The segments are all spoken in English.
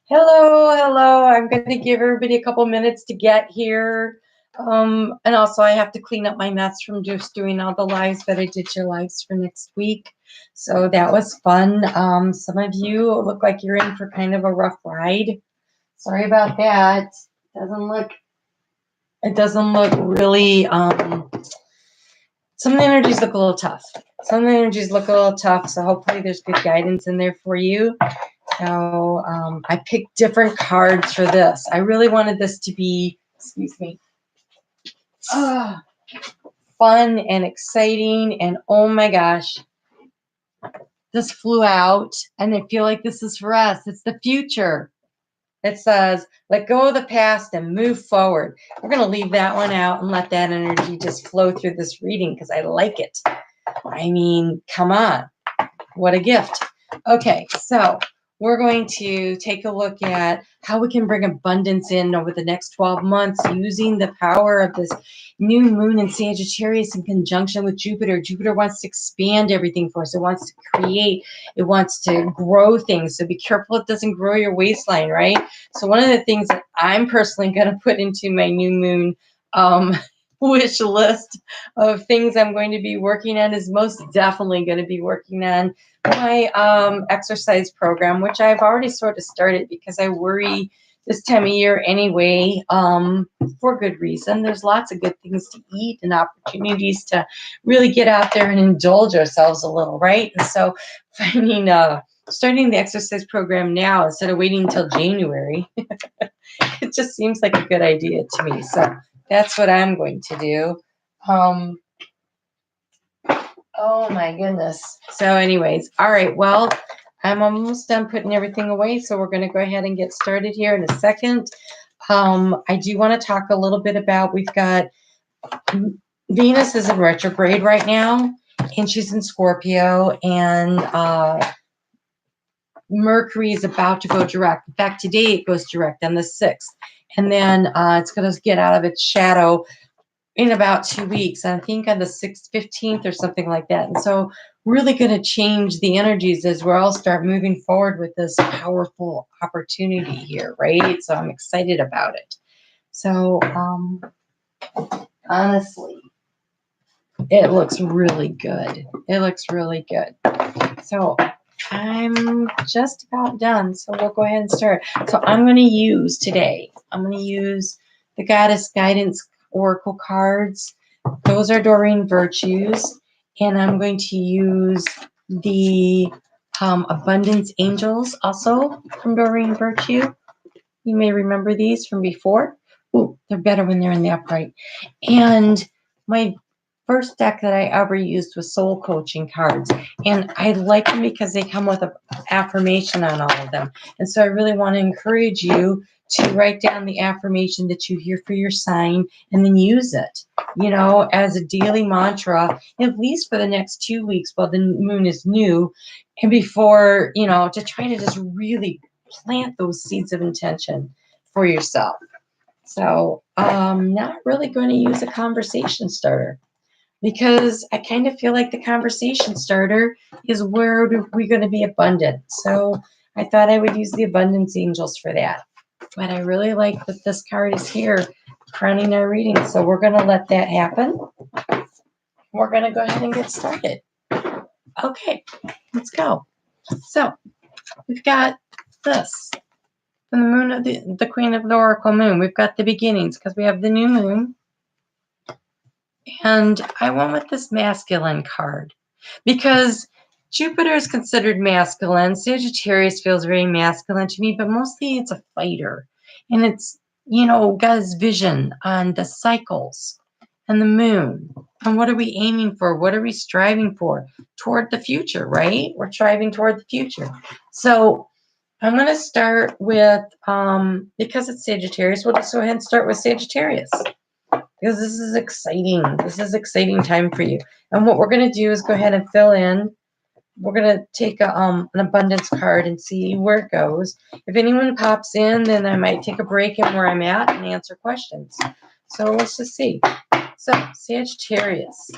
Hello. I'm going to give everybody a couple minutes to get here. And also I have to clean up my mess from just doing all the lives, but I did your lives for next week. So that was fun. Some of you look like you're in for kind of a rough ride. Sorry about that. It doesn't look really, some of the energies look a little tough. So hopefully there's good guidance in there for you. So I picked different cards for this. I really wanted this to be, fun and exciting. And oh my gosh, this flew out. And I feel like this is for us. It's the future. It says, let go of the past and move forward. We're going to leave that one out and let that energy just flow through this reading because I like it. I mean, come on. What a gift. Okay, so we're going to take a look at how we can bring abundance in over the next 12 months using the power of this new moon in Sagittarius in conjunction with Jupiter. Jupiter wants to expand everything for us. It wants to create. It wants to grow things. So be careful it doesn't grow your waistline, right? So one of the things that I'm personally going to put into my new moon wish list of things I'm going to be working on is most definitely going to be working on my exercise program, which I've already sort of started because I worry this time of year anyway, for good reason. There's lots of good things to eat and opportunities to really get out there and indulge ourselves a little, right? And so finding starting the exercise program now instead of waiting until January, it just seems like a good idea to me. So that's what I'm going to do. Oh my goodness. So anyways, all right, well, I'm almost done putting everything away, so we're going to go ahead and get started here in a second. I do want to talk a little bit about, we've got Venus is in retrograde right now, and she's in Scorpio, and Mercury is about to go direct. In fact, today it goes direct on the 6th, and then it's going to get out of its shadow in about 2 weeks, I think on the 6th, 15th or something like that. And so really going to change the energies as we all start moving forward with this powerful opportunity here, right? So I'm excited about it. So honestly, it looks really good. So I'm just about done. So we'll go ahead and start. So I'm going to use the Goddess Guidance Oracle cards. Those are Doreen Virtues. And I'm going to use the Abundance Angels also from Doreen Virtue. You may remember these from before. Ooh, they're better when they're in the upright. And my first deck that I ever used was Soul Coaching cards. And I like them because they come with an affirmation on all of them. And so I really want to encourage you to write down the affirmation that you hear for your sign and then use it, as a daily mantra, at least for the next 2 weeks while the moon is new, and before, to try to just really plant those seeds of intention for yourself. So I'm not really going to use a conversation starter because I kind of feel like the conversation starter is where we're going to be abundant. So I thought I would use the Abundance Angels for that. But I really like that this card is here crowning our reading. So we're going to let that happen. We're going to go ahead and get started. Okay, let's go. So we've got this. The moon of the Queen of the Oracle Moon. We've got the beginnings because we have the new moon. And I went with this masculine card because Jupiter is considered masculine. Sagittarius feels very masculine to me, but mostly it's a fighter. And it's, got his vision on the cycles and the moon. And what are we aiming for? What are we striving for? Toward the future, right? We're striving toward the future. So I'm going to start with, because it's Sagittarius, we'll just go ahead and start with Sagittarius. Because this is exciting. This is exciting time for you. And what we're going to do is go ahead and fill in. We're going to take an abundance card and see where it goes. If anyone pops in, then I might take a break in where I'm at and answer questions. So let's just see. So Sagittarius.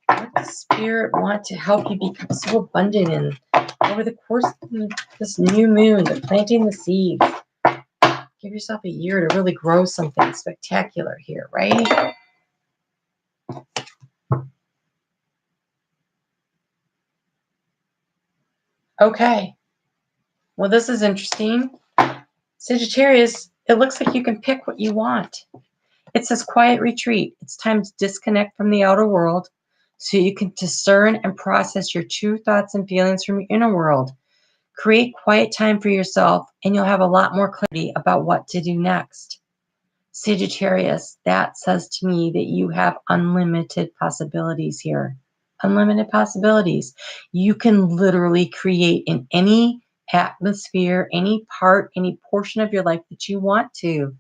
What does Spirit want to help you become so abundant in over the course of this new moon, the planting the seeds. Give yourself a year to really grow something spectacular here, right? Okay. Well, this is interesting. Sagittarius, it looks like you can pick what you want. It says quiet retreat. It's time to disconnect from the outer world so you can discern and process your true thoughts and feelings from your inner world. Create quiet time for yourself, and you'll have a lot more clarity about what to do next. Sagittarius, that says to me that you have unlimited possibilities here. Unlimited possibilities. You can literally create in any atmosphere, any part, any portion of your life that you want to.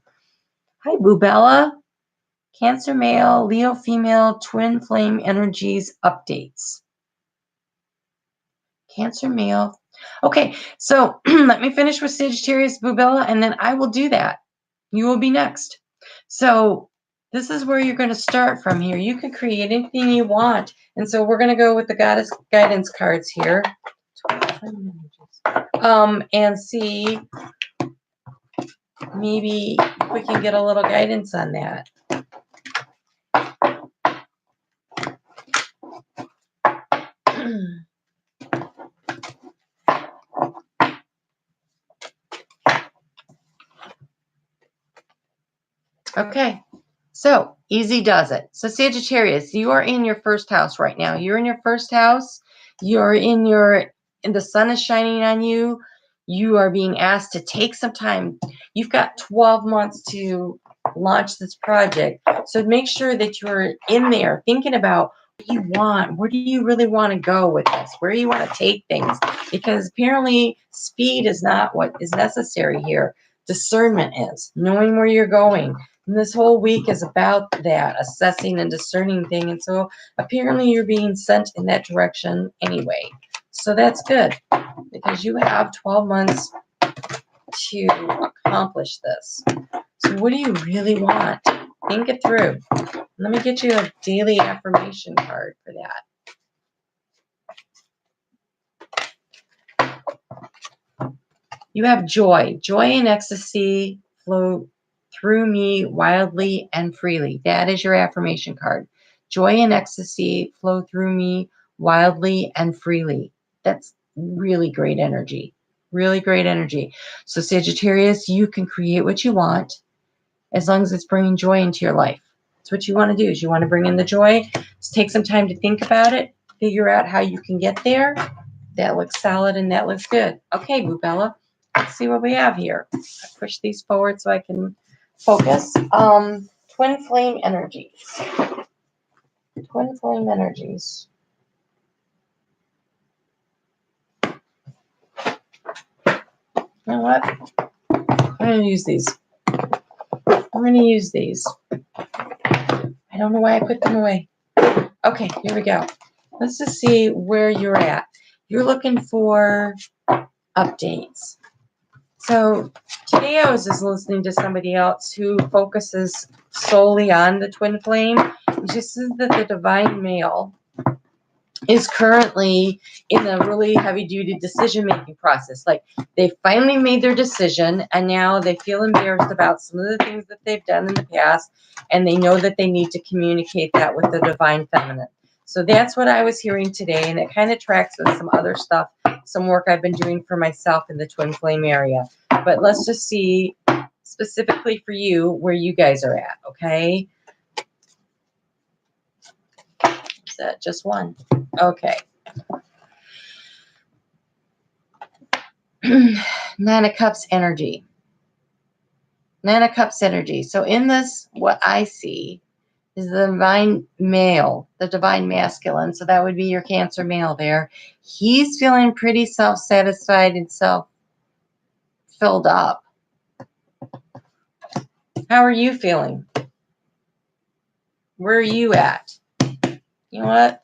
Hi, Boo Bella. Cancer male, Leo female, twin flame energies updates. Cancer male. Okay, so let me finish with Sagittarius, Bubella, and then I will do that. You will be next. So this is where you're going to start from here. You can create anything you want. And so we're going to go with the goddess guidance cards here. And see maybe if we can get a little guidance on that. Okay, so easy does it. So Sagittarius, you are in your first house right now. You're in your first house. You're in the sun is shining on you. You are being asked to take some time. You've got 12 months to launch this project. So make sure that you're in there thinking about what you want. Where do you really want to go with this? Where do you want to take things? Because apparently speed is not what is necessary here. Discernment is knowing where you're going. And this whole week is about that, assessing and discerning thing. And so apparently you're being sent in that direction anyway. So that's good because you have 12 months to accomplish this. So what do you really want? Think it through. Let me get you a daily affirmation card for that. You have joy. Joy and ecstasy flow through me wildly and freely. That is your affirmation card. Joy and ecstasy flow through me wildly and freely. That's really great energy. Really great energy. So Sagittarius, you can create what you want as long as it's bringing joy into your life. That's what you want to do is you want to bring in the joy. Just take some time to think about it. Figure out how you can get there. That looks solid and that looks good. Okay, Boo Bella. Let's see what we have here. I push these forward so I can focus. Twin flame energies. Twin flame energies. You know what? I'm going to use these. I'm going to use these. I don't know why I put them away. Okay, here we go. Let's just see where you're at. You're looking for updates. So today I was just listening to somebody else who focuses solely on the twin flame. She says that the divine male is currently in a really heavy-duty decision-making process. Like they finally made their decision and now they feel embarrassed about some of the things that they've done in the past, and they know that they need to communicate that with the divine feminine. So that's what I was hearing today, and it kind of tracks with some other stuff, some work I've been doing for myself in the twin flame area. But let's just see specifically for you where you guys are at, okay? Is that just one? Okay. Nine of Cups energy. Nine of Cups energy. So in this, what I see is the divine male, the divine masculine. So that would be your Cancer male there. He's feeling pretty self-satisfied and self-filled up. How are you feeling? Where are you at? You know what?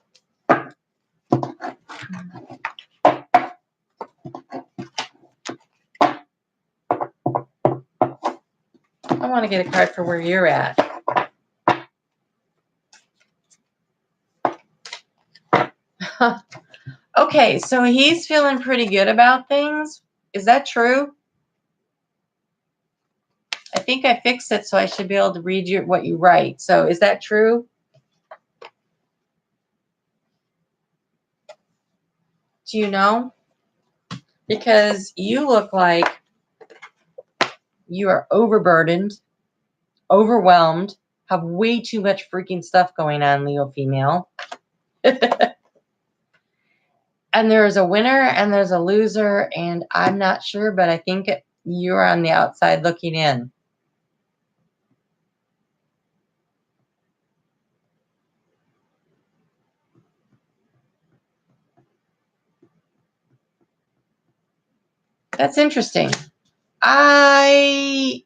I want to get a card for where you're at. Okay, so he's feeling pretty good about things. Is that true? I think I fixed it, so I should be able to read what you write. So is that true? Do you know? Because you look like you are overburdened, overwhelmed, have way too much freaking stuff going on, Leo female. And there's a winner and there's a loser, and I'm not sure, but I think you're on the outside looking in. That's interesting. That's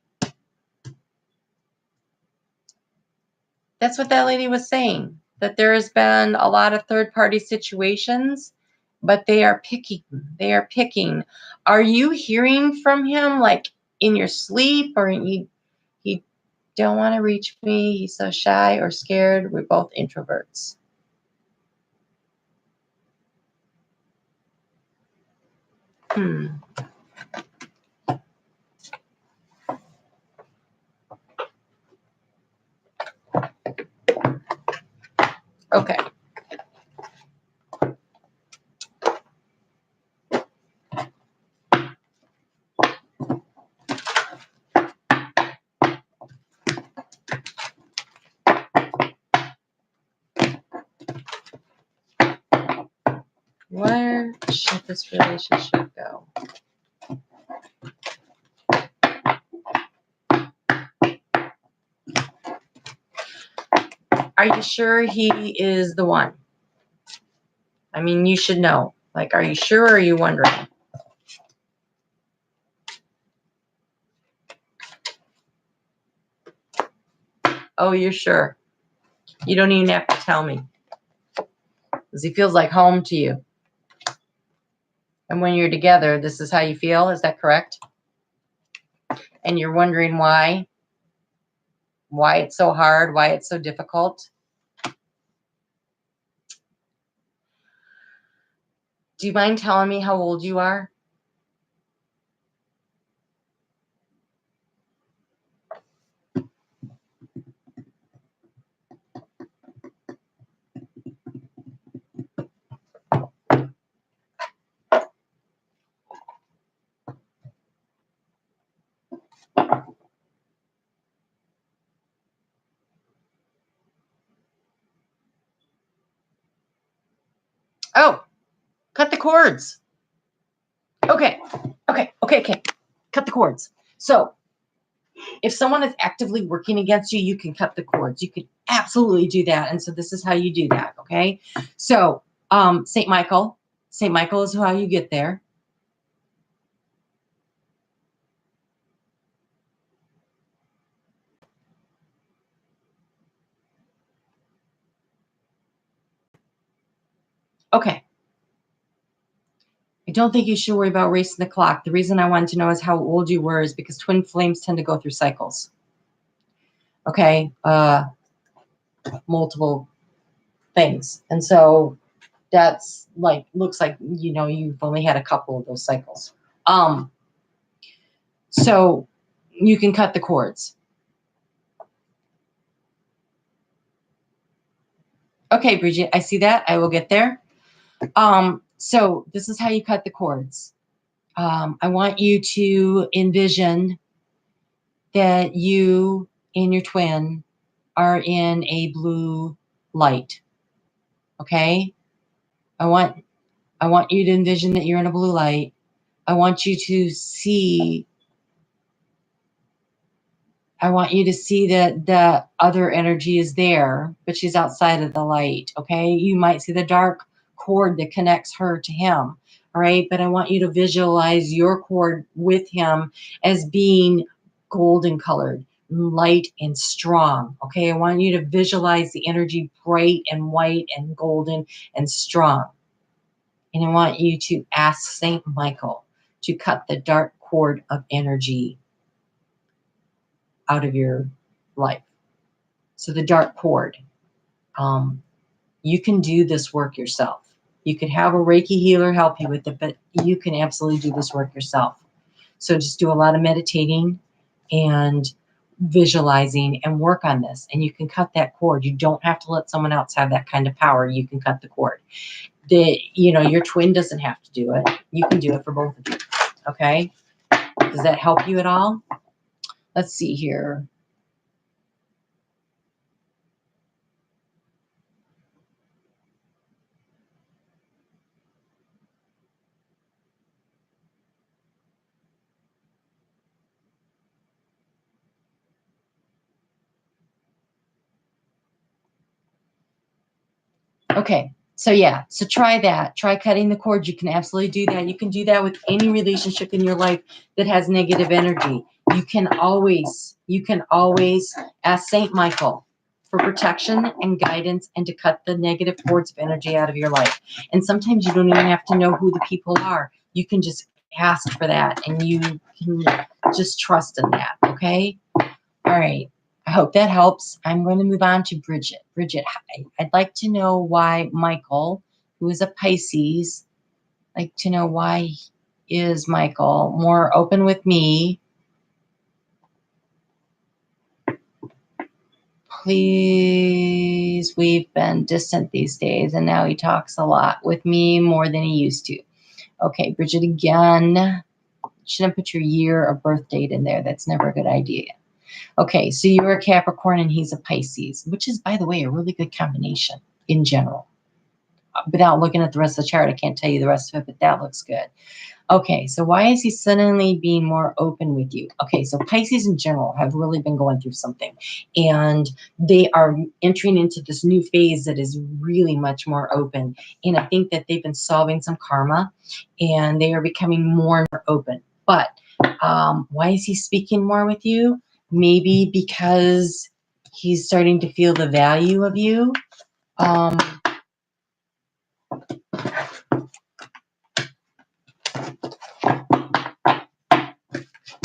what that lady was saying, that there has been a lot of third-party situations, but they are picking. They are picking. Are you hearing from him like in your sleep, or he don't want to reach me, he's so shy or scared? We're both introverts. Okay. Where should this relationship go? Are you sure he is the one? I mean, you should know. Like, are you sure, or are you wondering? Oh, you're sure. You don't even have to tell me. Because he feels like home to you. And when you're together, this is how you feel. Is that correct? And you're wondering why? Why it's so hard? Why it's so difficult? Do you mind telling me how old you are? Oh, cut the cords. Okay. Cut the cords. So if someone is actively working against you, you can cut the cords. You can absolutely do that. And so this is how you do that. Okay. So St. Michael is how you get there. Okay. I don't think you should worry about racing the clock. The reason I wanted to know is how old you were is because twin flames tend to go through cycles. Okay. Multiple things. And so that's like, looks like, you've only had a couple of those cycles. So you can cut the cords. Okay, Bridget, I see that. I will get there. So this is how you cut the cords. I want you to envision that you and your twin are in a blue light. Okay? I want you to envision that you're in a blue light. I want you to see that the other energy is there, but she's outside of the light. Okay? You might see the dark cord that connects her to him. All right? But I want you to visualize your cord with him as being golden colored, light and strong. Okay? I want you to visualize the energy bright and white and golden and strong. And I want you to ask Saint Michael to cut the dark cord of energy out of your life. So the dark cord, you can do this work yourself. You could have a Reiki healer help you with it, but you can absolutely do this work yourself. So just do a lot of meditating and visualizing and work on this. And you can cut that cord. You don't have to let someone else have that kind of power. You can cut the cord. Your twin doesn't have to do it. You can do it for both of you. Okay? Does that help you at all? Let's see here. Okay, so yeah, so try that. Try cutting the cord. You can absolutely do that. You can do that with any relationship in your life that has negative energy. You can always ask Saint Michael for protection and guidance and to cut the negative cords of energy out of your life. And sometimes you don't even have to know who the people are. You can just ask for that and you can just trust in that, okay? All right. I hope that helps. I'm going to move on to Bridget. Bridget, hi. I'd like to know why Michael, who is a Pisces, like to know why is Michael more open with me? Please, we've been distant these days, and now he talks a lot with me more than he used to. Okay, Bridget, again, shouldn't put your year or birth date in there. That's never a good idea. Okay, so you're a Capricorn and he's a Pisces, which is, by the way, a really good combination in general. Without looking at the rest of the chart, I can't tell you the rest of it, but that looks good. Okay, so why is he suddenly being more open with you? Okay, so Pisces in general have really been going through something, and they are entering into this new phase that is really much more open. And I think that they've been solving some karma, and they are becoming more and more open. But why is he speaking more with you? Maybe because he's starting to feel the value of you.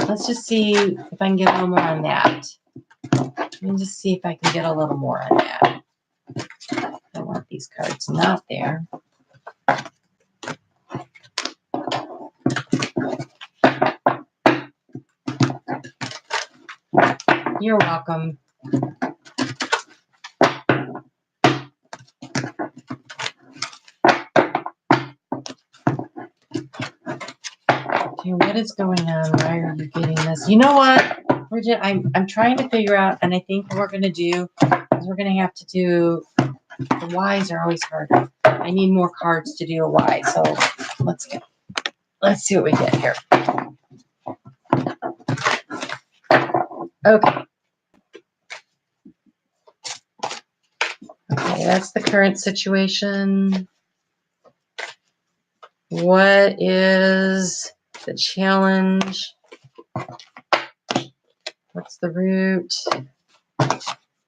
Let's just see if I can get a little more on that. Let me just see if I can get a little more on that. I want these cards not there. You're welcome. Okay, what is going on? Why are you getting this? You know what, Bridget? I'm trying to figure out, and I think what we're going to do is we're going to have to do, the Ys are always harder. I need more cards to do a Y, so let's see what we get here. Okay. Okay, that's the current situation. What is the challenge? What's the root?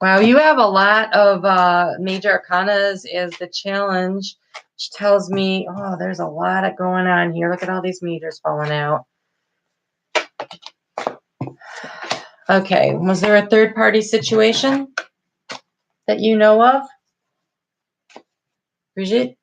Wow, you have a lot of major arcanas as the challenge, which tells me, oh, there's a lot of going on here. Look at all these meters falling out. Okay, was there a third-party situation that you know of, Brigitte?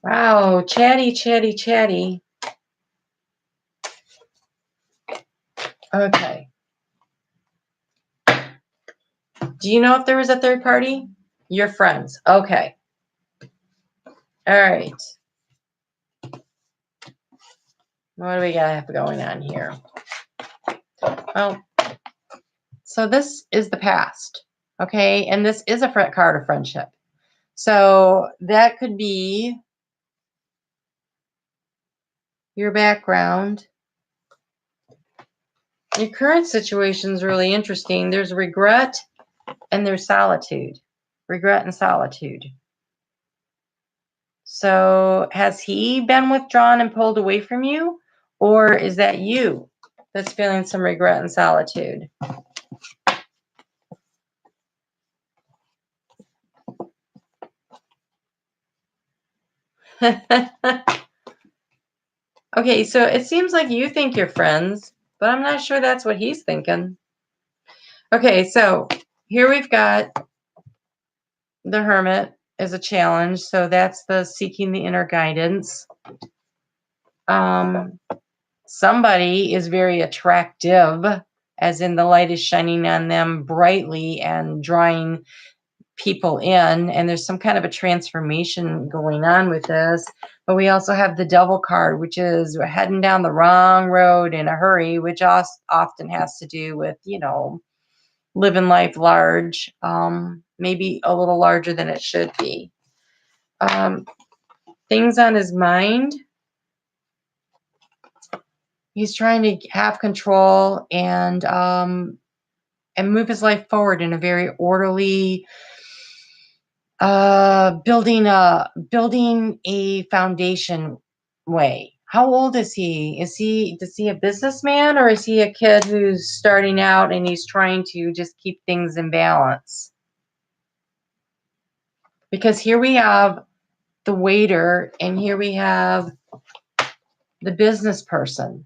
Wow, chatty, chatty, chatty. Okay. Do you know if there was a third party? Your friends. Okay. All right. What do we got going on here? Well, so this is the past. Okay. And this is a card of friendship. So that could be your background. Your current situation is really interesting. There's regret and there's solitude. Regret and solitude. So has he been withdrawn and pulled away from you? Or is that you that's feeling some regret and solitude? Okay, so it seems like you think you're friends, but I'm not sure that's what he's thinking. Okay, so here we've got the Hermit as a challenge. So that's the seeking the inner guidance. Somebody is very attractive, as in the light is shining on them brightly and drawing people in, and there's some kind of a transformation going on with this. But we also have the Devil card, which is heading down the wrong road in a hurry, which often has to do with, living life large, maybe a little larger than it should be. Things on his mind. He's trying to have control and move his life forward in a very orderly, building a foundation way. How old is he? Is he a businessman, or is he a kid who's starting out and he's trying to just keep things in balance? Because here we have the waiter and here we have the business person.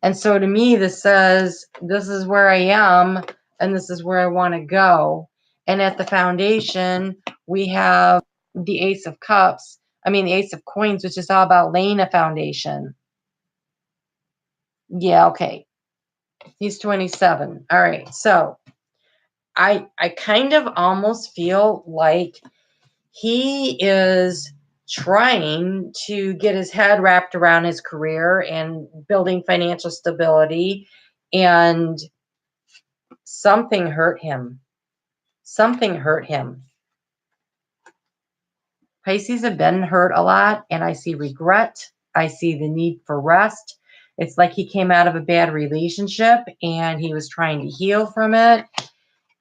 And so to me, this says, this is where I am and this is where I want to go. And at the foundation, we have the Ace of Cups. The Ace of Coins, which is all about laying a foundation. Yeah, okay. He's 27. All right. So I kind of almost feel like he is trying to get his head wrapped around his career and building financial stability, and something hurt him. Something hurt him. Pisces have been hurt a lot, and I see regret. I see the need for rest. It's like he came out of a bad relationship and he was trying to heal from it.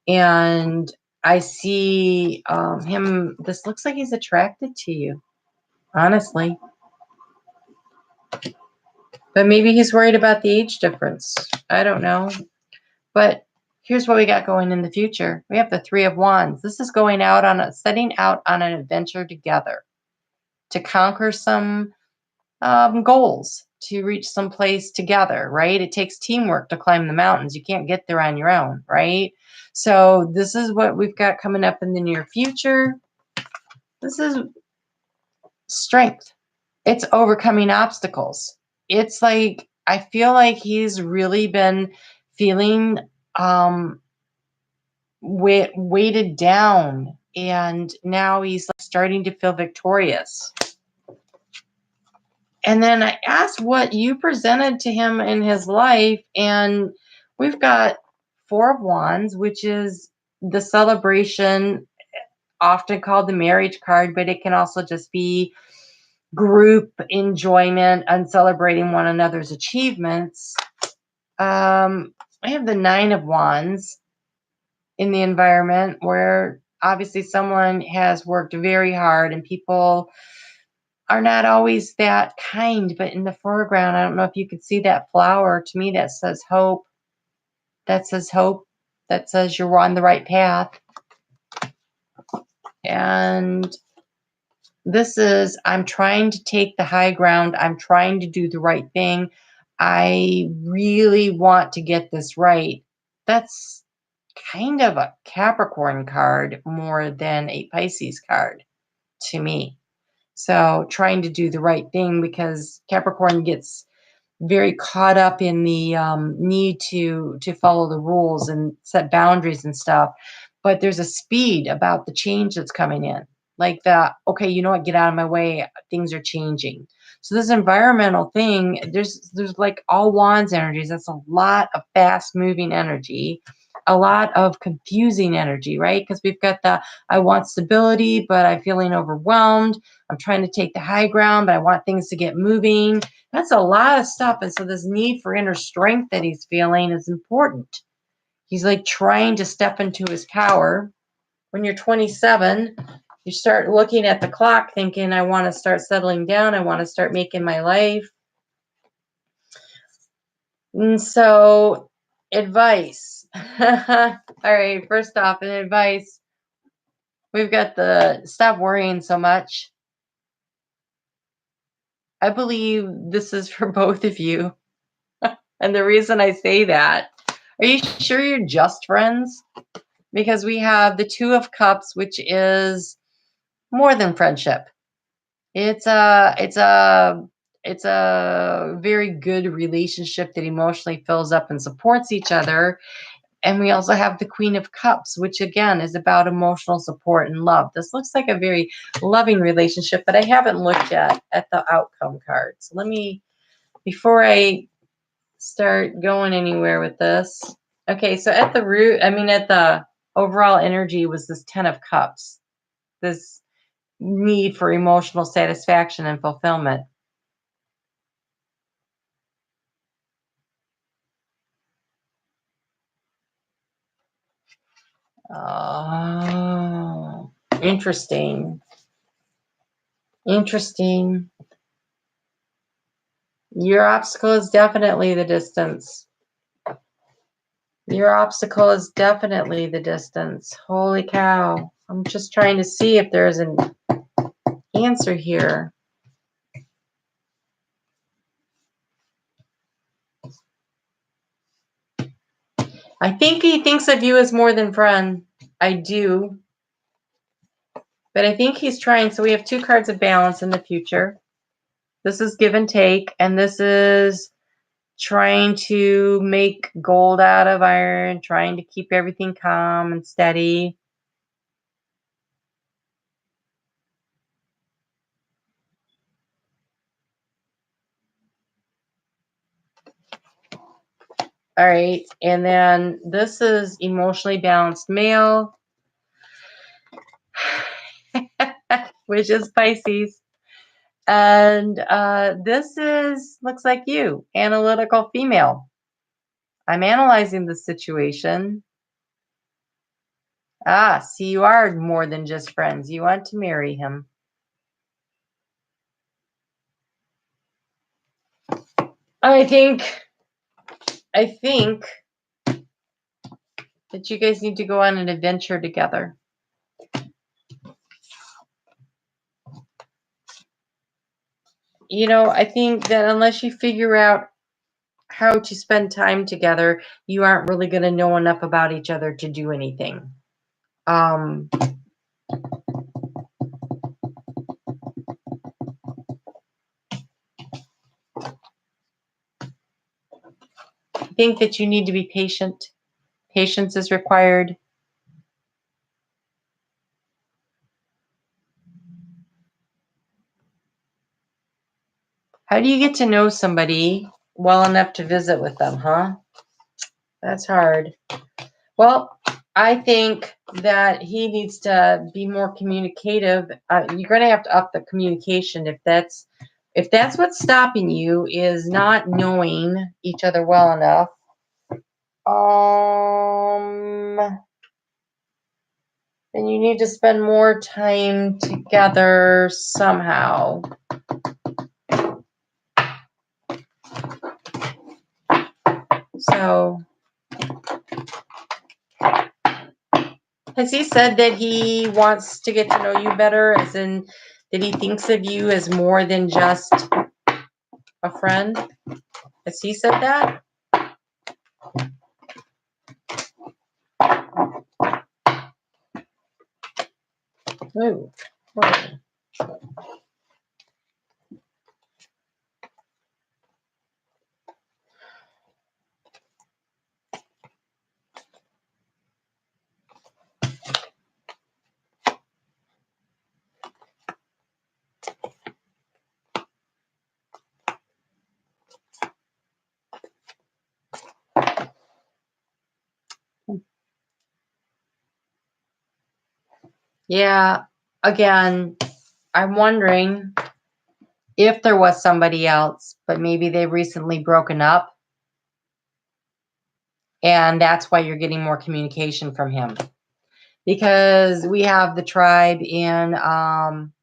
And I see him, this looks like he's attracted to you, honestly. But maybe he's worried about the age difference. I don't know. But here's what we got going in the future. We have the Three of Wands. This is setting out on an adventure together to conquer some goals, to reach some place together, right? It takes teamwork to climb the mountains. You can't get there on your own, right? So this is what we've got coming up in the near future. This is strength. It's overcoming obstacles. It's like, I feel like he's really been feeling weighted down, and now he's starting to feel victorious. And then I asked what you presented to him in his life, and we've got Four of Wands, which is the celebration, often called the marriage card, but it can also just be group enjoyment and celebrating one another's achievements. I have the Nine of Wands in the environment, where obviously someone has worked very hard and people are not always that kind. But in the foreground, I don't know if you could see that flower. To me, that says hope. That says hope. That says you're on the right path. And this is, I'm trying to take the high ground. I'm trying to do the right thing. I really want to get this right. That's kind of a Capricorn card more than a Pisces card to me. So trying to do the right thing, because Capricorn gets very caught up in the need to follow the rules and set boundaries and stuff. But there's a speed about the change that's coming in. Like okay, you know what, get out of my way. Things are changing. So this environmental thing, there's like all wands energies. That's a lot of fast moving energy, a lot of confusing energy, right? Because we've got I want stability, but I'm feeling overwhelmed. I'm trying to take the high ground, but I want things to get moving. That's a lot of stuff. And so this need for inner strength that he's feeling is important. He's like trying to step into his power. When you're 27, you start looking at the clock thinking, I want to start settling down. I want to start making my life. And so, advice. All right, first off, in advice, we've got the stop worrying so much. I believe this is for both of you. And the reason I say that, are you sure you're just friends? Because we have the Two of Cups, which is more than friendship. It's a very good relationship that emotionally fills up and supports each other. And we also have the Queen of Cups, which again is about emotional support and love. This looks like a very loving relationship, but I haven't looked yet at the outcome card. So let me, before I start going anywhere with this. Okay, so at the root, at the overall energy was this Ten of Cups, this need for emotional satisfaction and fulfillment. Oh, interesting. Interesting. Your obstacle is definitely the distance. Your obstacle is definitely the distance. Holy cow. I'm just trying to see if there's an answer here. I think he thinks of you as more than friend. I do. But I think he's trying. So we have two cards of balance in the future. This is give and take. And this is trying to make gold out of iron, trying to keep everything calm and steady. All right. And then this is emotionally balanced male, which is Pisces. And this looks like you, analytical female. I'm analyzing the situation. See, you are more than just friends. You want to marry him. I think that you guys need to go on an adventure together. I think that unless you figure out how to spend time together, you aren't really going to know enough about each other to do anything. I think that you need to be patient. Patience is required. How do you get to know somebody well enough to visit with them, huh? That's hard. Well, I think that he needs to be more communicative. You're going to have to up the communication if that's what's stopping you, is not knowing each other well enough. Then you need to spend more time together somehow. So, has he said that he wants to get to know you better, as in that he thinks of you as more than just a friend? Has he said that? Ooh. Yeah, again, I'm wondering if there was somebody else, but maybe they've recently broken up, and that's why you're getting more communication from him. Because we have the tribe in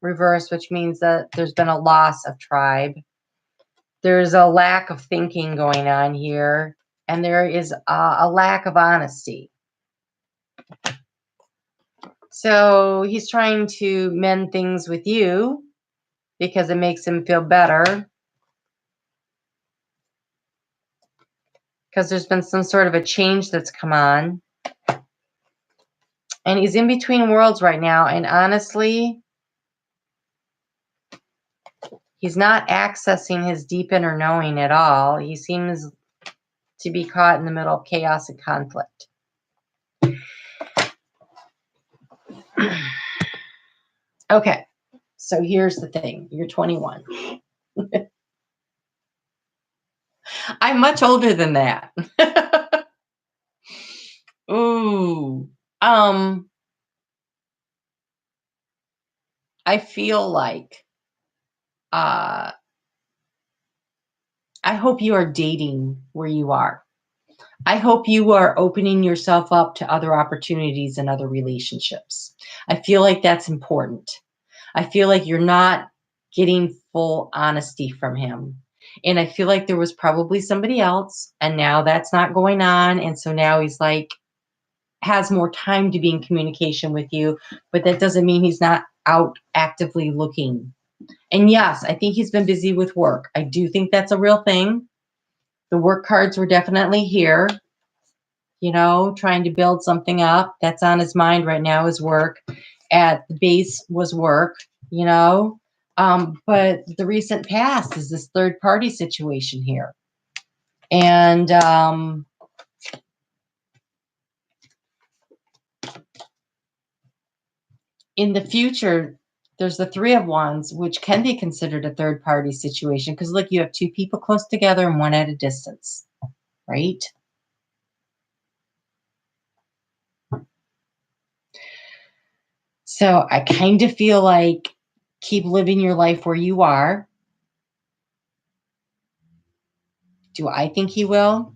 reverse, which means that there's been a loss of tribe. There's a lack of thinking going on here, and there is a lack of honesty. So he's trying to mend things with you because it makes him feel better. Because there's been some sort of a change that's come on. And he's in between worlds right now. And honestly, he's not accessing his deep inner knowing at all. He seems to be caught in the middle of chaos and conflict. Okay, so here's the thing. You're 21. I'm much older than that. Ooh. I feel like I hope you are dating where you are. I hope you are opening yourself up to other opportunities and other relationships. I feel like that's important. I feel like you're not getting full honesty from him. And I feel like there was probably somebody else, and now that's not going on. And so now he's like, has more time to be in communication with you, but that doesn't mean he's not out actively looking. And yes, I think he's been busy with work. I do think that's a real thing. The work cards were definitely here, trying to build something up. That's on his mind right now is work. At the base was work, but the recent past is this third party situation here. And in the future, there's the Three of Wands, which can be considered a third party situation because look, you have two people close together and one at a distance, right? So I kind of feel like keep living your life where you are. Do I think he will?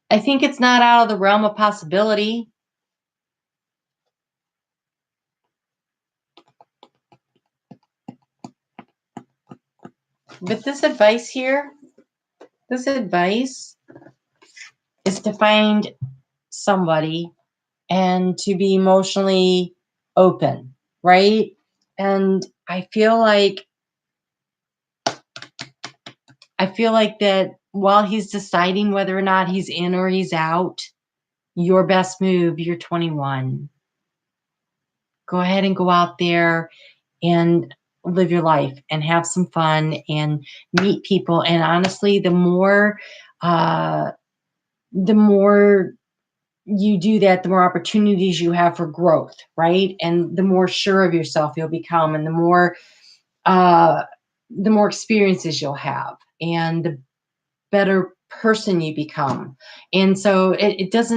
I think it's not out of the realm of possibility. But this advice here, this advice is to find somebody and to be emotionally open, right? And I feel like that while he's deciding whether or not he's in or he's out, your best move, you're 21. Go ahead and go out there and live your life and have some fun and meet people. And honestly, the more you do that, the more opportunities you have for growth, right? And the more sure of yourself you'll become, and the more experiences you'll have, and the better person you become. And so it's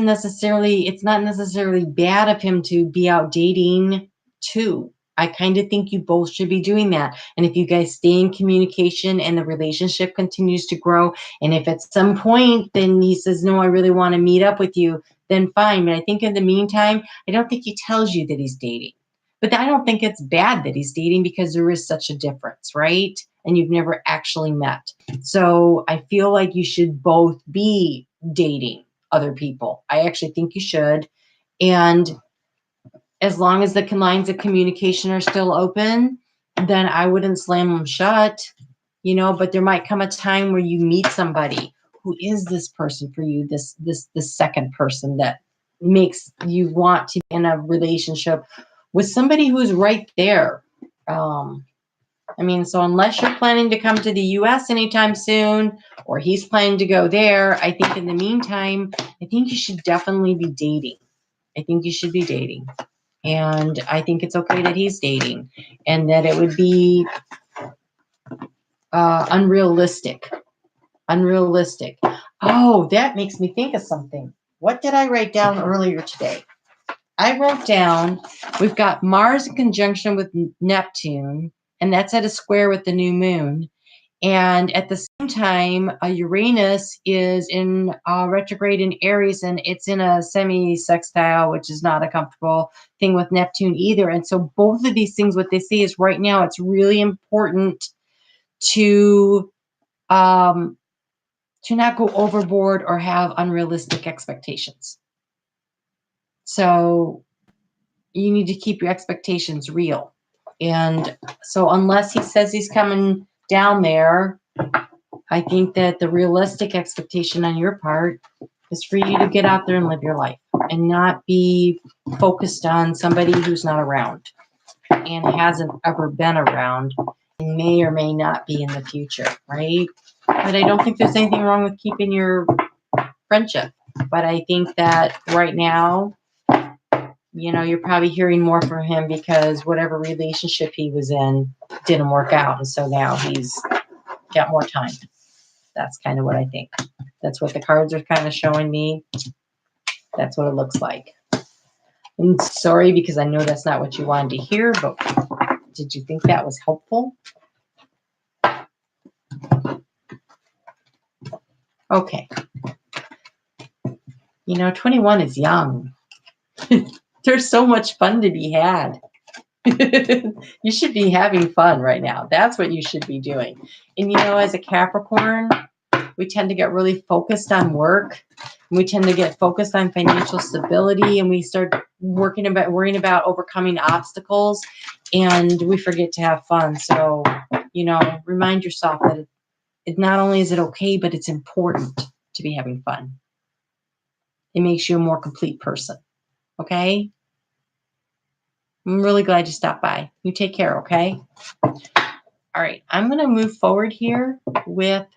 not necessarily bad of him to be out dating too. I kind of think you both should be doing that. And if you guys stay in communication and the relationship continues to grow, and if at some point then he says, no, I really want to meet up with you, then fine. But I think in the meantime, I don't think he tells you that he's dating. But I don't think it's bad that he's dating because there is such a difference, right? And you've never actually met. So I feel like you should both be dating other people. I actually think you should. And as long as the lines of communication are still open, then I wouldn't slam them shut, but there might come a time where you meet somebody who is this person for you, this second person that makes you want to be in a relationship with somebody who's right there. So unless you're planning to come to the US anytime soon, or he's planning to go there, I think in the meantime, I think you should definitely be dating. I think you should be dating. And I think it's okay that he's dating, and that it would be unrealistic. Oh, that makes me think of something. What did I write down earlier today? I wrote down, we've got Mars in conjunction with Neptune, and that's at a square with the new moon. And at the same time, Uranus is in retrograde in Aries, and it's in a semi-sextile, which is not a comfortable thing with Neptune either. And so both of these things, what they say is right now, it's really important to not go overboard or have unrealistic expectations. So you need to keep your expectations real. And so unless he says he's coming down there, I think that the realistic expectation on your part is for you to get out there and live your life and not be focused on somebody who's not around and hasn't ever been around and may or may not be in the future, right? But I don't think there's anything wrong with keeping your friendship. But I think that right now, you know, you're probably hearing more from him because whatever relationship he was in didn't work out. And so now he's got more time. That's kind of what I think. That's what the cards are kind of showing me. That's what it looks like. I'm sorry because I know that's not what you wanted to hear, but did you think that was helpful? Okay. You know, 21 is young. There's so much fun to be had. You should be having fun right now. That's what you should be doing. And you know, as a Capricorn, we tend to get really focused on work. We tend to get focused on financial stability, and we start worrying about overcoming obstacles, and we forget to have fun. So, you know, remind yourself that it not only is it okay, but it's important to be having fun. It makes you a more complete person. Okay? I'm really glad you stopped by. You take care, okay? All right, I'm going to move forward here with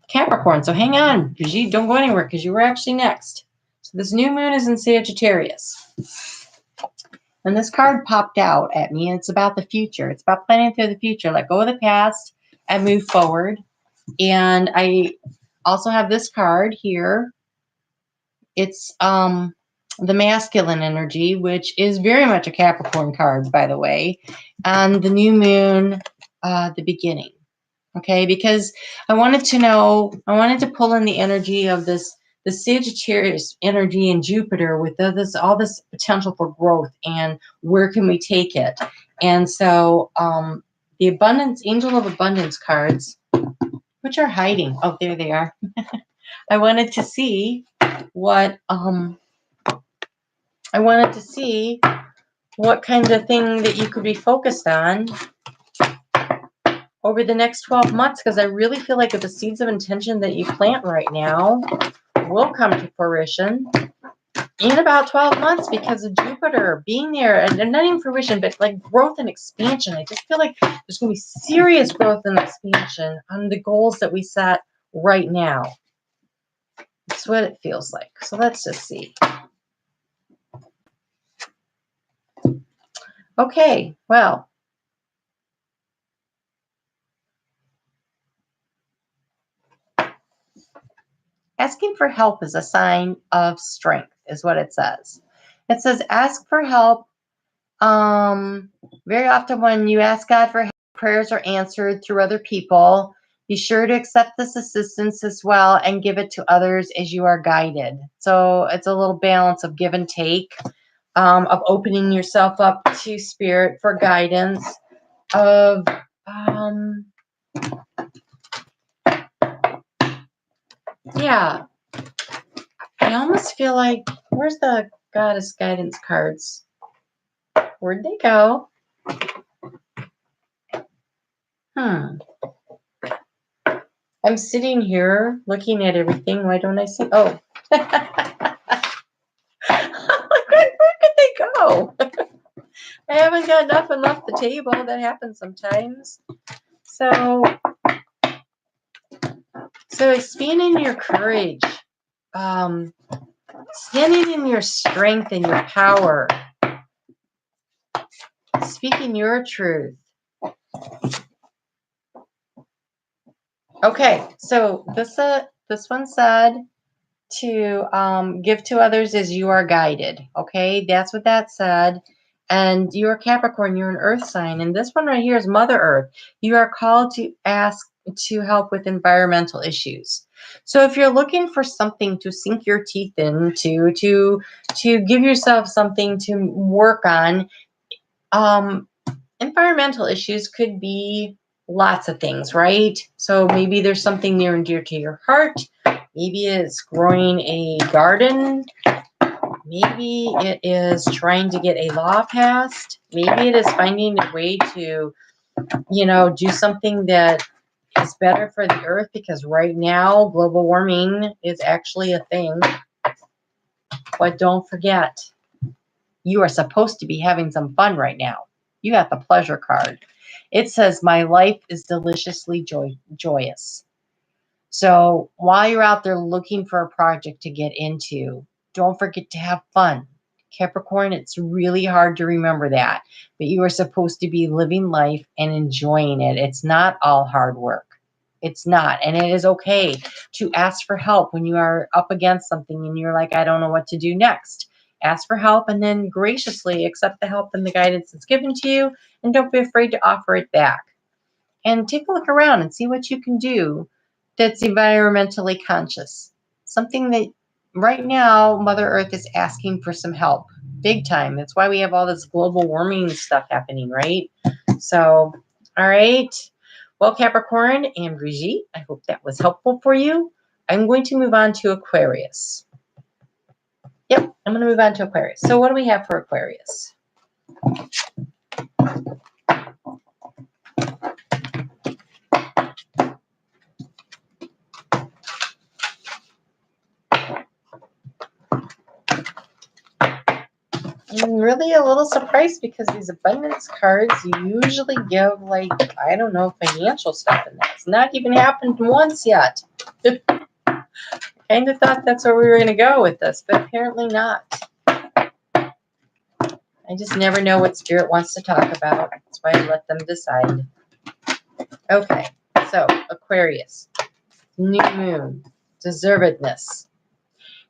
Capricorn. So hang on, Brigitte, don't go anywhere because you were actually next. So this new moon is in Sagittarius. And this card popped out at me, and it's about the future. It's about planning through the future. Let go of the past and move forward. And I also have this card here. It's the masculine energy, which is very much a Capricorn card, by the way. And the new moon, the beginning. Okay, because I wanted to pull in the energy of the Sagittarius energy in Jupiter with all this potential for growth and where can we take it. And so the Angel of Abundance cards, which are hiding. Oh, there they are. I wanted to see what kind of thing that you could be focused on over the next 12 months, because I really feel like the seeds of intention that you plant right now will come to fruition in about 12 months because of Jupiter being there, and not even fruition, but like growth and expansion. I just feel like there's going to be serious growth and expansion on the goals that we set right now. That's what it feels like. So let's just see. Okay, well, asking for help is a sign of strength, is what it says. It says ask for help. Very often when you ask God for help, prayers are answered through other people. Be sure to accept this assistance as well and give it to others as you are guided. So it's a little balance of give and take, of opening yourself up to spirit for guidance, of yeah. I almost feel like, where's the goddess guidance cards? Where'd they go? I'm sitting here looking at everything. Why don't I see? Oh. Where could they go? I haven't got nothing off the table. That happens sometimes. So expanding your courage, standing in your strength and your power, speaking your truth. Okay, so this one said to give to others as you are guided. Okay, that's what that said. And you're Capricorn, you're an earth sign. And this one right here is Mother Earth. You are called to ask to help with environmental issues. So if you're looking for something to sink your teeth into, to give yourself something to work on, environmental issues could be lots of things, right? So maybe there's something near and dear to your heart. Maybe it's growing a garden. Maybe it is trying to get a law passed. Maybe it is finding a way to, do something that is better for the earth, because right now global warming is actually a thing. But don't forget, you are supposed to be having some fun right now. You got the pleasure card. It says, my life is deliciously joyous. So while you're out there looking for a project to get into, don't forget to have fun. Capricorn, it's really hard to remember that, but you are supposed to be living life and enjoying it. It's not all hard work. It's not. And it is okay to ask for help when you are up against something and you're like, I don't know what to do next. Ask for help and then graciously accept the help and the guidance that's given to you. And don't be afraid to offer it back. And take a look around and see what you can do that's environmentally conscious. Something that right now Mother Earth is asking for some help, big time. That's why we have all this global warming stuff happening, right? So, all right. Well, Capricorn and Brigitte, I hope that was helpful for you. I'm going to move on to Aquarius. Yep, I'm going to move on to Aquarius. So what do we have for Aquarius? I'm really a little surprised because these abundance cards usually give, like, I don't know, financial stuff in that. It's not even happened once yet. Kind of thought that's where we were going to go with this, but apparently not. I just never know what Spirit wants to talk about. That's why I let them decide. Okay, so Aquarius, new moon, deservedness.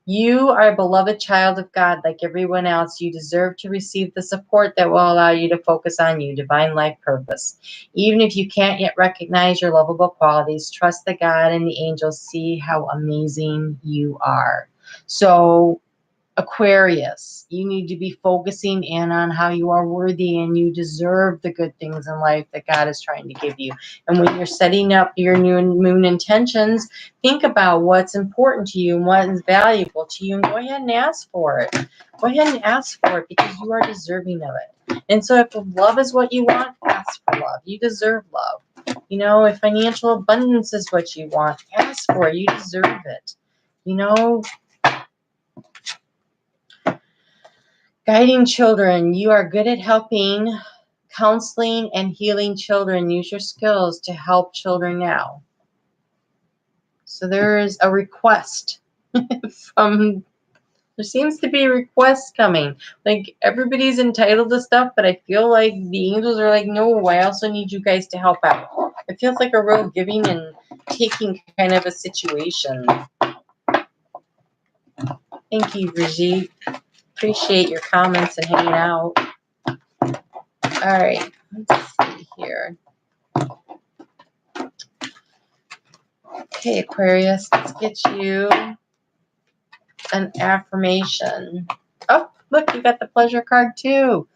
You are a beloved child of God like everyone else. You deserve to receive the support that will allow you to focus on you, divine life purpose. Even if you can't yet recognize your lovable qualities, trust that God and the angels see how amazing you are. So, Aquarius, you need to be focusing in on how you are worthy and you deserve the good things in life that God is trying to give you. And when you're setting up your new moon intentions, think about what's important to you and what is valuable to you, and go ahead and ask for it. Go ahead and ask for it because you are deserving of it. And so if love is what you want, ask for love. You deserve love. If financial abundance is what you want, ask for it. You deserve it. Guiding children. You are good at helping, counseling, and healing children. Use your skills to help children now. So there is a request there seems to be requests coming. Like, everybody's entitled to stuff, but I feel like the angels are like, no, I also need you guys to help out. It feels like a real giving and taking kind of a situation. Thank you, Brigitte. Appreciate your comments and hanging out. All right, let's see here. Okay, Aquarius, let's get you an affirmation. Oh, look, you got the pleasure card too.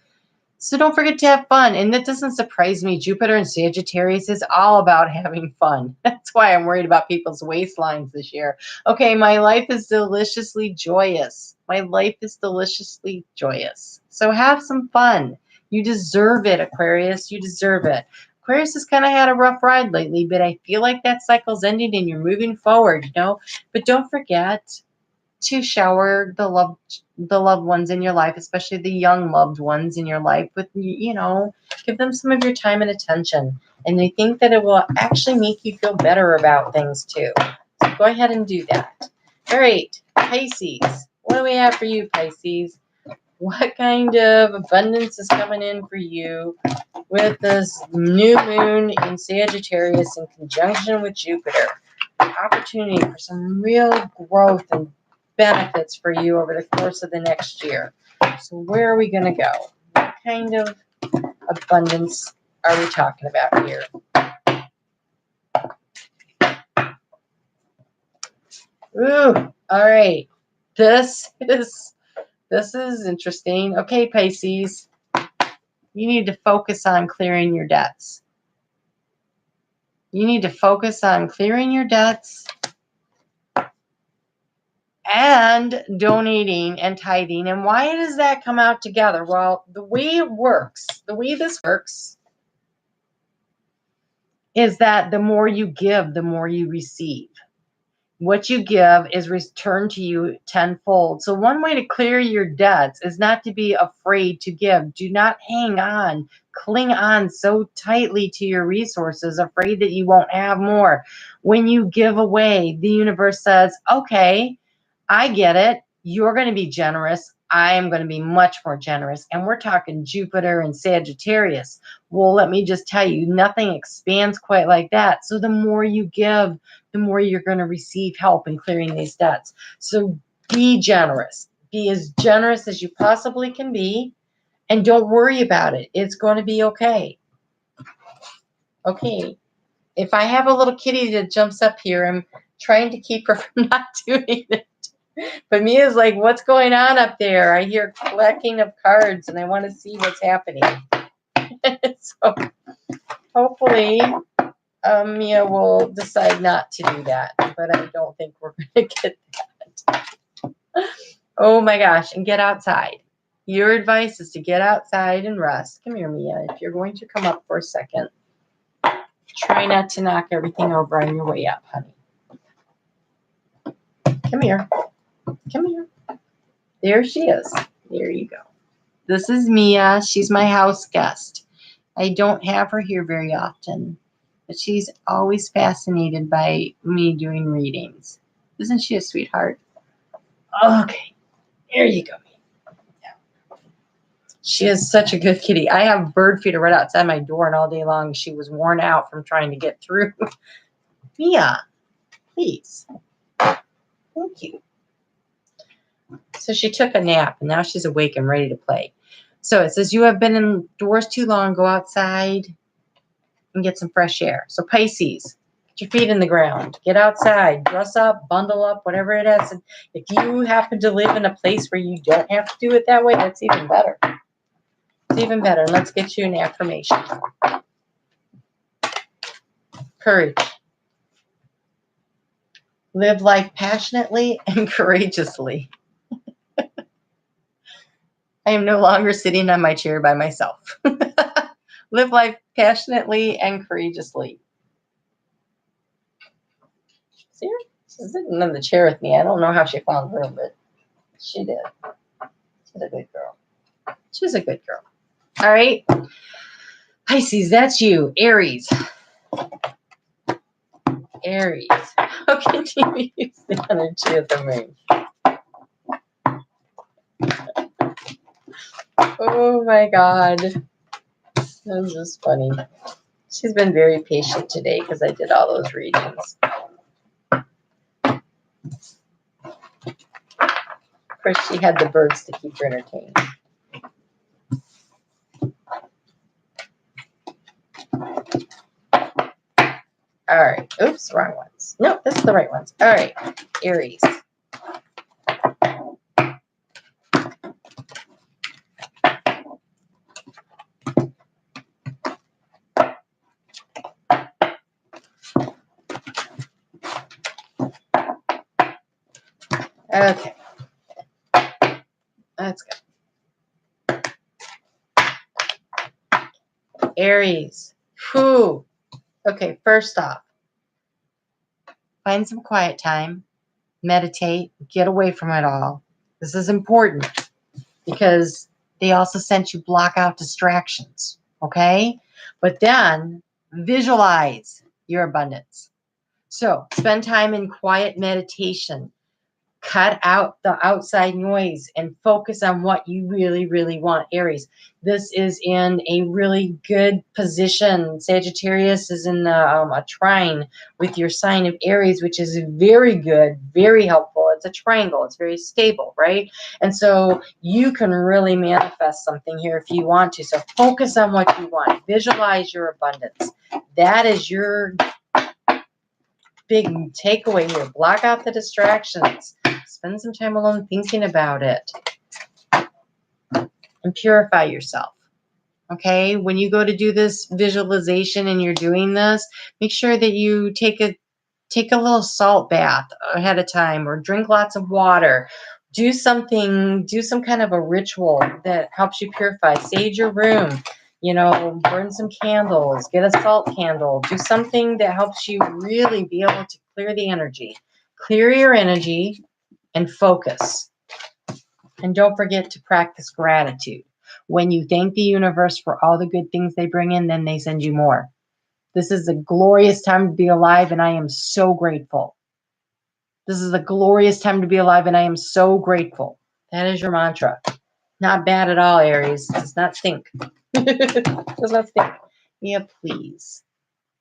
So don't forget to have fun. And that doesn't surprise me. Jupiter and Sagittarius is all about having fun. That's why I'm worried about people's waistlines this year. Okay, my life is deliciously joyous. My life is deliciously joyous. So have some fun. You deserve it, Aquarius. You deserve it. Aquarius has kind of had a rough ride lately, but I feel like that cycle's ending and you're moving forward, But don't forget to shower the loved ones in your life, especially the young loved ones in your life, with, give them some of your time and attention. And I think that it will actually make you feel better about things too. So go ahead and do that. All right, Pisces. What do we have for you, Pisces? What kind of abundance is coming in for you with this new moon in Sagittarius in conjunction with Jupiter? Opportunity for some real growth and benefits for you over the course of the next year. So where are we going to go? What kind of abundance are we talking about here? Ooh, all right. This is interesting. Okay, Pisces, you need to focus on clearing your debts. You need to focus on clearing your debts and donating and tithing. And why does that come out together? Well, the way this works is that the more you give, the more you receive. What you give is returned to you tenfold. So one way to clear your debts is not to be afraid to give. Do not hang on, cling on so tightly to your resources, afraid that you won't have more. When you give away, the universe says, okay, I get it. You're going to be generous. I am going to be much more generous. And we're talking Jupiter and Sagittarius. Well, let me just tell you, nothing expands quite like that. So the more you give, the more you're going to receive help in clearing these debts. So be generous. Be as generous as you possibly can be. And don't worry about it. It's going to be okay. Okay. If I have a little kitty that jumps up here, I'm trying to keep her from not doing it. But Mia's like, what's going on up there? I hear clacking of cards and I want to see what's happening. So hopefully Mia will decide not to do that. But I don't think we're going to get that. Oh my gosh. And get outside. Your advice is to get outside and rest. Come here, Mia. If you're going to come up for a second, try not to knock everything over on your way up, honey. Come here. Come here. There she is. There you go. This is Mia. She's my house guest. I don't have her here very often, but she's always fascinated by me doing readings. Isn't she a sweetheart? Okay. There you go. Yeah. She is such a good kitty. I have bird feeder right outside my door, and all day long she was worn out from trying to get through. Mia, please. Thank you. So she took a nap, and now she's awake and ready to play. So it says, you have been indoors too long. Go outside and get some fresh air. So Pisces, get your feet in the ground. Get outside. Dress up, bundle up, whatever it is. And if you happen to live in a place where you don't have to do it that way, that's even better. It's even better. Let's get you an affirmation. Courage. Live life passionately and courageously. I am no longer sitting on my chair by myself. Live life passionately and courageously. See her? She's sitting on the chair with me. I don't know how she found room, but she did. She's a good girl. She's a good girl. All right. Pisces, that's you. Aries. Aries. How can you use the energy of the moon? Oh my God. This is funny. She's been very patient today because I did all those readings. Of course, she had the birds to keep her entertained. All right. Oops, wrong ones. No, this is the right ones. All right. Aries. Okay. Let's go. Aries. Whew. Okay, first off, find some quiet time, meditate, get away from it all. This is important because they also sent you block out distractions, okay? But then visualize your abundance. So spend time in quiet meditation. Cut out the outside noise and focus on what you really, really want, Aries. This is in a really good position. Sagittarius is in a trine with your sign of Aries, which is very good, very helpful. It's a triangle. It's very stable, right? And so you can really manifest something here if you want to. So focus on what you want. Visualize your abundance. That is your big takeaway here. Block out the distractions. Spend some time alone thinking about it. And purify yourself. Okay? When you go to do this visualization and you're doing this, make sure that you take a little salt bath ahead of time, or drink lots of water. Do something, do some kind of a ritual that helps you purify. Sage your room. You know, burn some candles, get a salt candle, do something that helps you really be able to clear the energy. Clear your energy and focus. And don't forget to practice gratitude. When you thank the universe for all the good things they bring in, then they send you more. This is a glorious time to be alive, and I am so grateful. This is a glorious time to be alive, and I am so grateful. That is your mantra. Not bad at all, Aries. Does not stink. Does not stink. Yeah, please.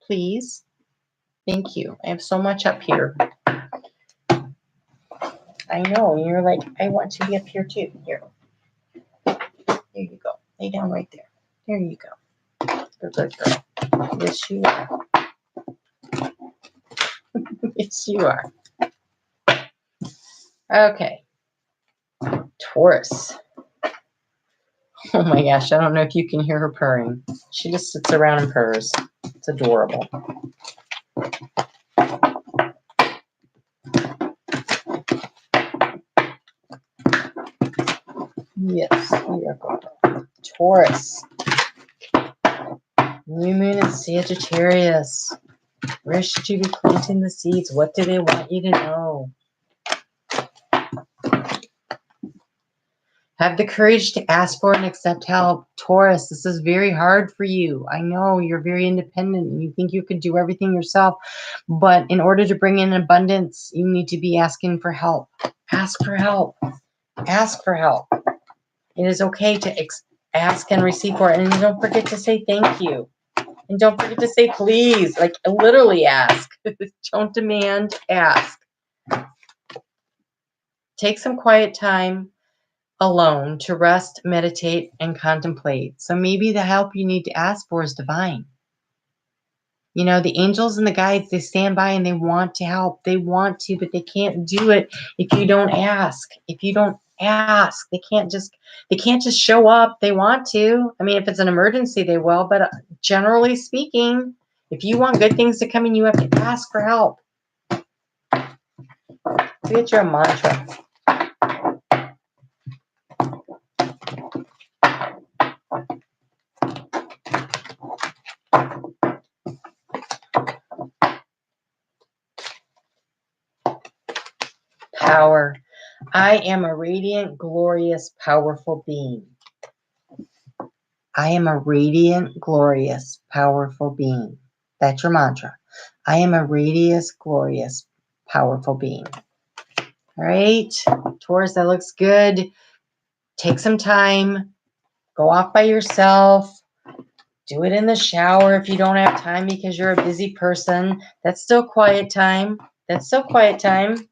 Please. Thank you. I have so much up here. I know. You're like, I want to be up here too. Here. There you go. Lay down right there. There you go. Good, good girl. Yes, you are. Yes, you are. Okay. Taurus. Oh my gosh, I don't know if you can hear her purring. She just sits around and purrs. It's adorable. Yes, we are going. Taurus. New moon in Sagittarius. Where should you be planting the seeds? What do they want you to know? Have the courage to ask for and accept help. Taurus, this is very hard for you. I know you're very independent and you think you could do everything yourself. But in order to bring in abundance, you need to be asking for help. Ask for help. Ask for help. It is okay to ask and receive for it. And don't forget to say thank you. And don't forget to say please. Like literally ask. Don't demand, ask. Take some quiet time alone to rest, meditate, and contemplate. So maybe the help you need to ask for is divine. You know, the angels and the guides, they stand by and they want to help. They want to, but they can't do it if you don't ask. If you don't ask, they can't just show up. They want to. I mean, if it's an emergency, they will. But generally speaking, if you want good things to come in, you have to ask for help. Get your mantra. Power. I am a radiant, glorious, powerful being. I am a radiant, glorious, powerful being. That's your mantra. I am a radiant, glorious, powerful being. All right, Taurus, that looks good. Take some time. Go off by yourself. Do it in the shower if you don't have time because you're a busy person. That's still quiet time. That's still quiet time.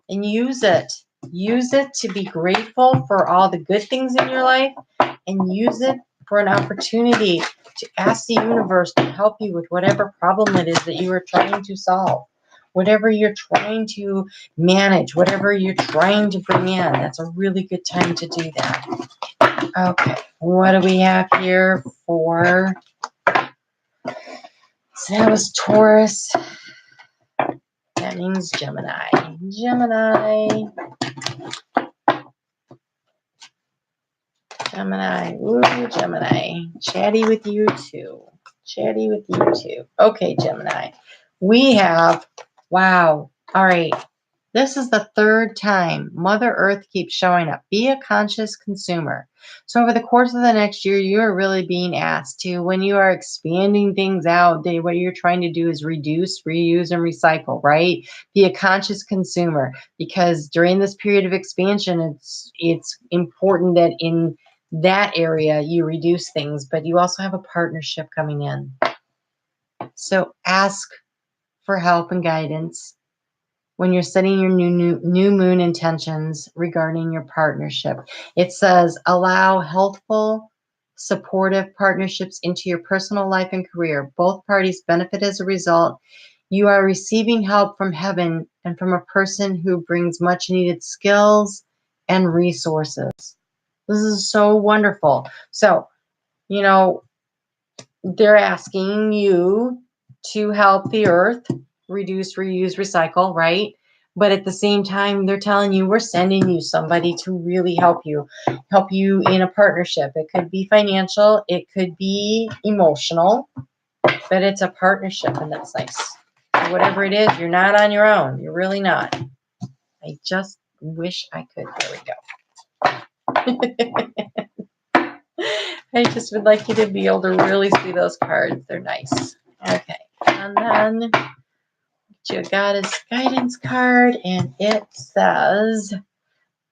And use it. Use it to be grateful for all the good things in your life, and use it for an opportunity to ask the universe to help you with whatever problem it is that you are trying to solve, whatever you're trying to manage, whatever you're trying to bring in. That's a really good time to do that. Okay, what do we have here for? So that was Taurus. That means Gemini. Gemini. Gemini. Ooh, Gemini. Chatty with you too. Chatty with you too. Okay, Gemini. We have, wow. All right. This is the third time Mother Earth keeps showing up. Be a conscious consumer. So over the course of the next year, you are really being asked to, when you are expanding things out, what you're trying to do is reduce, reuse, and recycle, right? Be a conscious consumer, because during this period of expansion, it's important that in that area you reduce things, but you also have a partnership coming in. So ask for help and guidance when you're setting your new moon intentions regarding your partnership. It says, allow healthful, supportive partnerships into your personal life and career. Both parties benefit as a result. You are receiving help from heaven and from a person who brings much needed skills and resources. This is so wonderful. So, you know, they're asking you to help the earth reduce, reuse, recycle, right? But at the same time, they're telling you, we're sending you somebody to really help you in a partnership. It could be financial, it could be emotional, but it's a partnership, and that's nice. Whatever it is, you're not on your own. You're really not. I just wish I could. There we go. I just would like you to be able to really see those cards. They're nice. Okay. And then you got a guidance card, and it says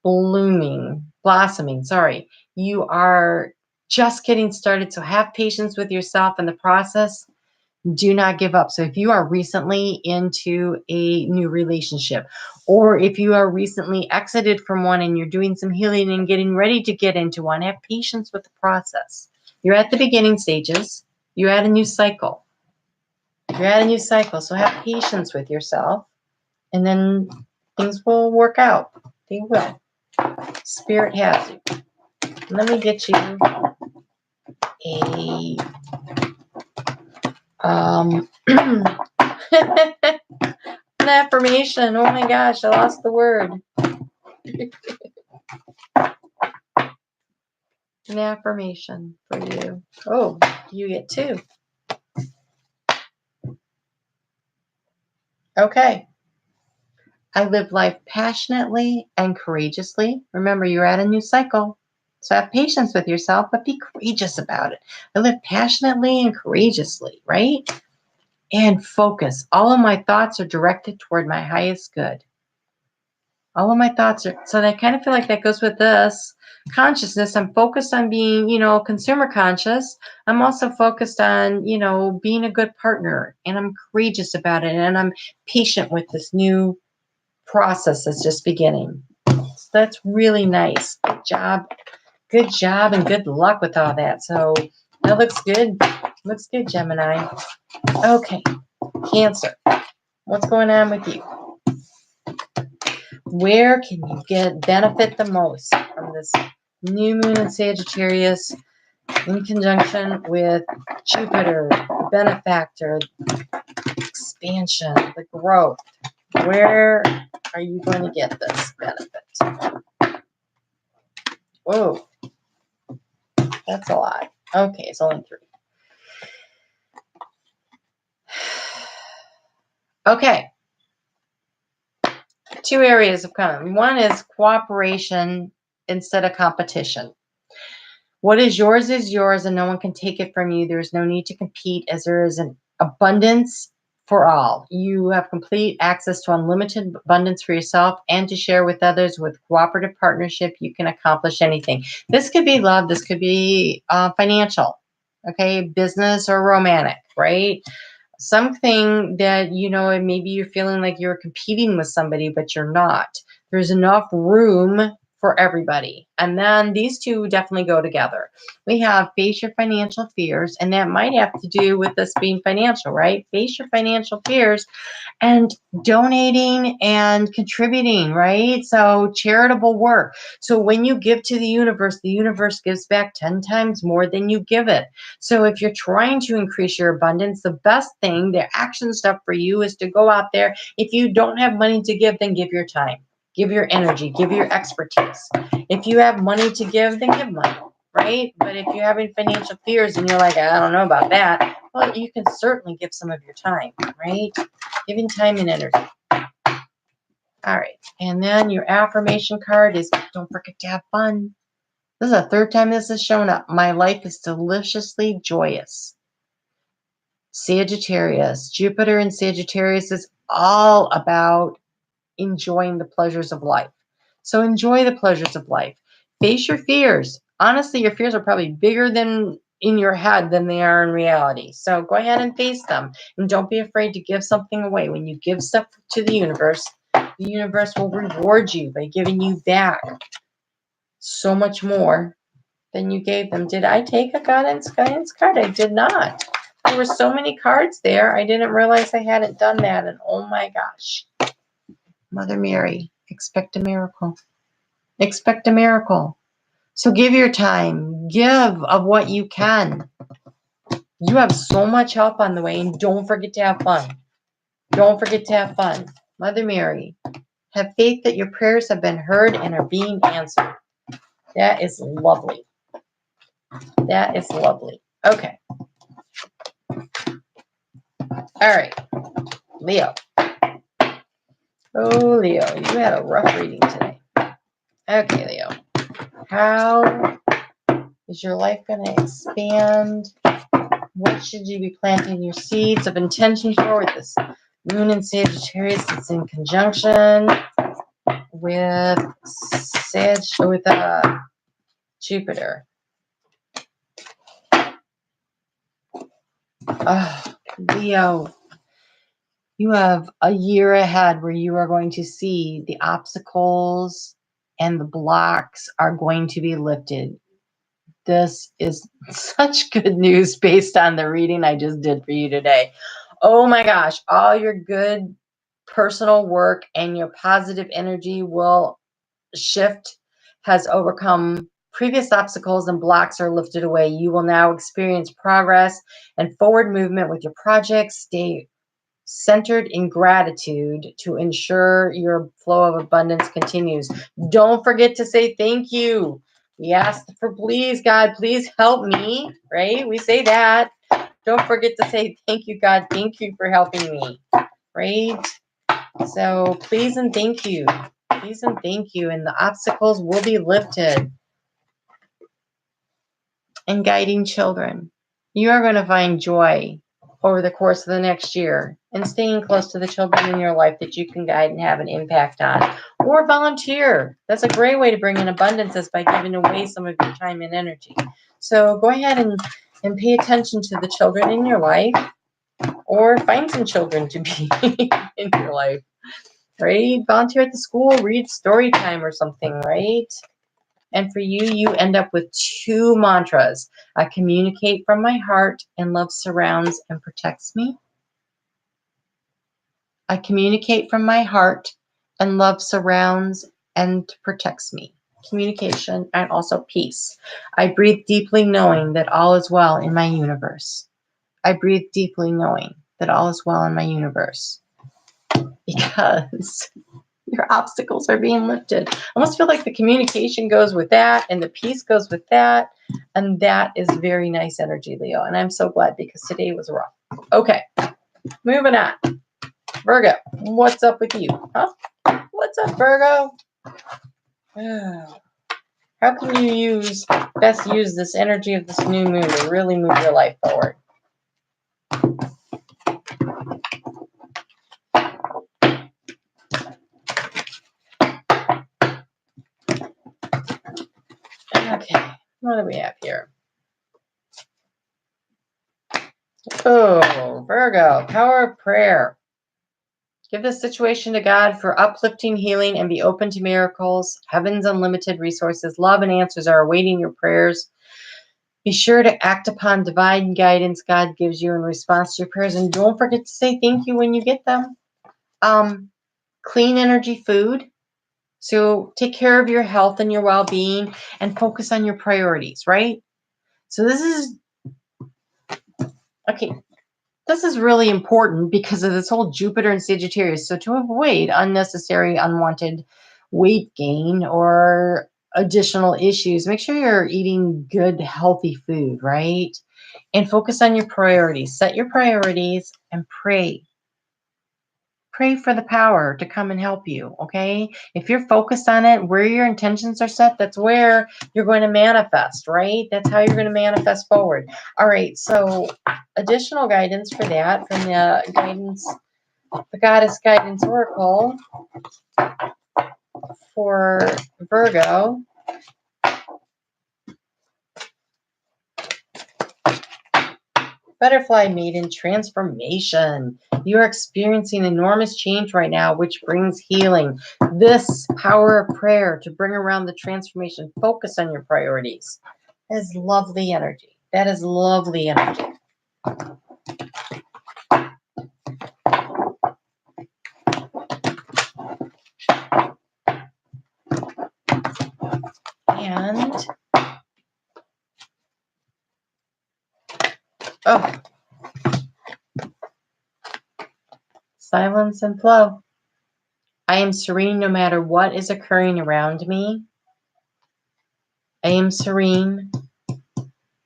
blossoming. Sorry. You are just getting started. So have patience with yourself in the process. Do not give up. So if you are recently into a new relationship, or if you are recently exited from one and you're doing some healing and getting ready to get into one, have patience with the process. You're at the beginning stages. You're at a new cycle. So have patience with yourself, and then things will work out. They will. Spirit has you. Let me get you a an affirmation. Oh my gosh, I lost the word. An affirmation for you. Oh, you get two. Okay. I live life passionately and courageously. Remember, you're at a new cycle. So have patience with yourself, but be courageous about it. I live passionately and courageously, right? And focus. All of my thoughts are directed toward my highest good. All of my thoughts are, so I kind of feel like that goes with this consciousness. I'm focused on being, consumer conscious. I'm also focused on, being a good partner, and I'm courageous about it. And I'm patient with this new process that's just beginning. So that's really nice. Good job. Good job, and good luck with all that. So that looks good. Looks good, Gemini. Okay. Cancer. What's going on with you? Where can you benefit the most from this new moon in Sagittarius in conjunction with Jupiter, the benefactor, expansion, the growth? Where are you going to get this benefit? Whoa, that's a lot. Okay, it's only 3. Okay. 2 areas of comment. One is cooperation instead of competition. What is yours, and no one can take it from you. There's no need to compete, as there is an abundance for all. You have complete access to unlimited abundance for yourself and to share with others. With cooperative partnership, you can accomplish anything. This could be love. This could be financial, okay, business or romantic, right? Something that, maybe you're feeling like you're competing with somebody, but you're not. There's enough room for everybody. And then these two definitely go together. We have face your financial fears, and that might have to do with this being financial, right? Face your financial fears and donating and contributing, right? So charitable work. So when you give to the universe gives back 10 times more than you give it. So if you're trying to increase your abundance, the best thing, the action step for you is to go out there. If you don't have money to give, then give your time, give your energy, give your expertise. If you have money to give, then give money, right? But if you're having financial fears and you're like, I don't know about that, well, you can certainly give some of your time, right? Giving time and energy. All right. And then your affirmation card is don't forget to have fun. This is the third time this has shown up. My life is deliciously joyous. Sagittarius. Jupiter in Sagittarius is all about enjoying the pleasures of life. So enjoy the pleasures of life. Face your fears. Honestly, your fears are probably bigger than in your head than they are in reality. So go ahead and face them. And don't be afraid to give something away. When you give stuff to the universe will reward you by giving you back so much more than you gave them. Did I take a guidance card? I did not. There were so many cards there. I didn't realize I hadn't done that. And oh my gosh. Mother Mary, expect a miracle. Expect a miracle. So give your time. Give of what you can. You have so much help on the way, and don't forget to have fun. Don't forget to have fun. Mother Mary, have faith that your prayers have been heard and are being answered. That is lovely. That is lovely. Okay. All right. Leo. Oh, Leo, you had a rough reading today. Okay, Leo. How is your life going to expand? What should you be planting your seeds of intention for with this moon in Sagittarius? It's in conjunction with Jupiter. Oh, Leo, you have a year ahead where you are going to see the obstacles and the blocks are going to be lifted. This is such good news based on the reading I just did for you today. Oh my gosh, all your good personal work and your positive energy will shift, has overcome previous obstacles and blocks are lifted away. You will now experience progress and forward movement with your projects. Stay centered in gratitude to ensure your flow of abundance continues. Don't forget to say thank you. We asked for please, God, please help me, right? We say that. Don't forget to say thank you, God. Thank you for helping me, right? So please and thank you. Please and thank you. And the obstacles will be lifted. And guiding children. You are going to find joy over the course of the next year and staying close to the children in your life that you can guide and have an impact on. Or volunteer. That's a great way to bring in abundance is by giving away some of your time and energy. So go ahead and pay attention to the children in your life or find some children to be in your life, right? Volunteer at the school, read story time or something, right? And for you, you end up with two mantras. I communicate from my heart and love surrounds and protects me. I communicate from my heart and love surrounds and protects me. Communication and also peace. I breathe deeply knowing that all is well in my universe. I breathe deeply knowing that all is well in my universe. Because your obstacles are being lifted. I almost feel like the communication goes with that and the peace goes with that. And that is very nice energy, Leo. And I'm so glad because today was rough. Okay, moving on. Virgo, what's up with you? Huh? What's up, Virgo? How can you best use this energy of this new moon to really move your life forward? Okay, what do we have here? Oh, Virgo, power of prayer. Give this situation to God for uplifting, healing, and be open to miracles. Heaven's unlimited resources, love, and answers are awaiting your prayers. Be sure to act upon divine guidance God gives you in response to your prayers. And don't forget to say thank you when you get them. Clean energy food. So take care of your health and your well-being and focus on your priorities, right? So this is, okay, this is really important because of this whole Jupiter and Sagittarius. So to avoid unnecessary, unwanted weight gain or additional issues, make sure you're eating good, healthy food, right? And focus on your priorities. Set your priorities and pray. pray for the power to come and help you, okay? If you're focused on it, where your intentions are set, that's where you're going to manifest, right? That's how you're going to manifest forward. All right, so additional guidance for that from the Goddess Guidance Oracle for Virgo. Butterfly Maiden transformation. You are experiencing enormous change right now, which brings healing. This power of prayer to bring around the transformation. Focus on your priorities. That is lovely energy. That is lovely energy. And silence and flow. I am serene no matter what is occurring around me. I am serene,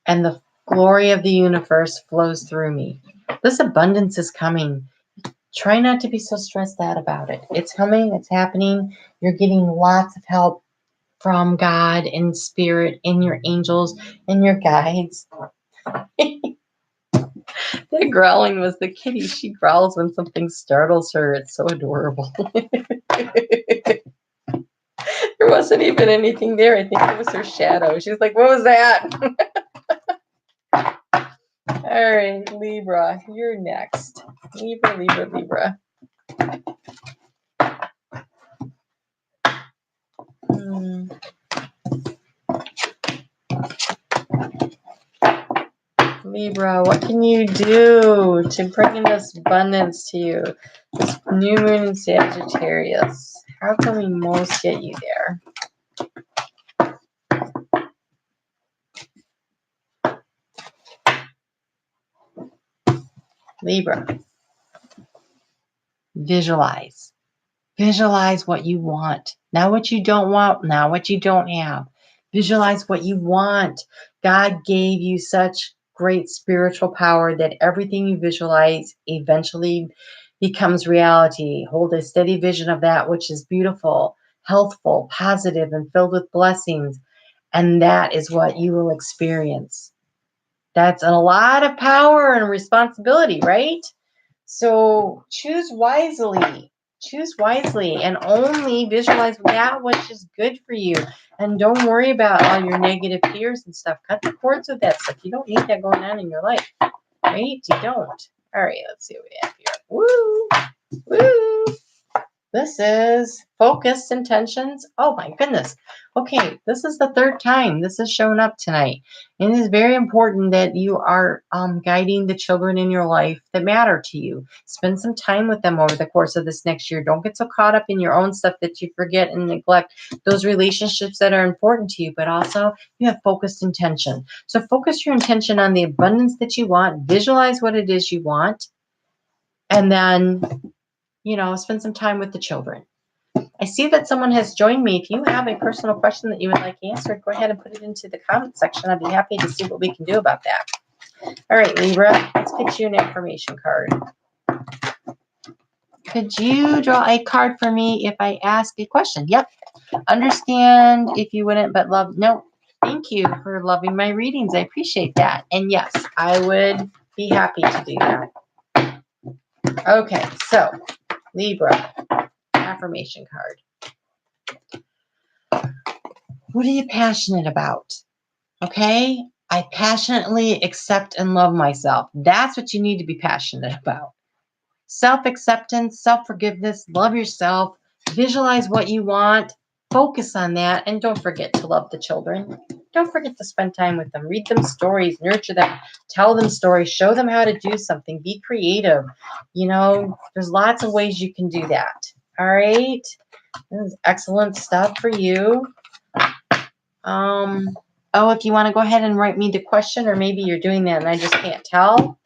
and the glory of the universe flows through me. This abundance is coming. Try not to be so stressed out about it. It's coming, it's happening. You're getting lots of help from God and spirit and your angels and your guides. The growling was the kitty. She growls when something startles her. It's so adorable. There wasn't even anything there. I think it was her shadow. She's like, what was that? All right, Libra, you're next. Libra. Libra, what can you do to bring in this abundance to you? This new moon in Sagittarius. How can we most get you there? Libra, visualize. Visualize what you want. Not what you don't want, not what you don't have. Visualize what you want. God gave you such great spiritual power that everything you visualize eventually becomes reality. Hold a steady vision of that which is beautiful, healthful, positive, and filled with blessings. And that is what you will experience. That's a lot of power and responsibility, right? So choose wisely. Choose wisely and only visualize that which is good for you. And don't worry about all your negative fears and stuff. Cut the cords with that stuff. You don't need that going on in your life, right? You don't. All right, let's see what we have here. Woo! Woo! This is focused intentions. Oh my goodness. Okay, this is the third time this has shown up tonight. And it is very important that you are guiding the children in your life that matter to you. Spend some time with them over the course of this next year. Don't get so caught up in your own stuff that you forget and neglect those relationships that are important to you, but also you have focused intention. So focus your intention on the abundance that you want. Visualize what it is you want. And then spend some time with the children. I see that someone has joined me. If you have a personal question that you would like answered, go ahead and put it into the comment section. I'd be happy to see what we can do about that. All right, Libra, let's get you an information card. Could you draw a card for me if I ask a question? Yep. Understand if you wouldn't, but love. No, thank you for loving my readings. I appreciate that. And yes, I would be happy to do that. Okay, so Libra. Affirmation card. What are you passionate about? Okay? I passionately accept and love myself. That's what you need to be passionate about. Self-acceptance, self-forgiveness, love yourself, visualize what you want, focus on that, and don't forget to love the children. Don't forget to spend time with them. Read them stories, nurture them, tell them stories, show them how to do something, be creative. There's lots of ways you can do that. All right? This is excellent stuff for you. If you want to go ahead and write me the question, or maybe you're doing that and I just can't tell,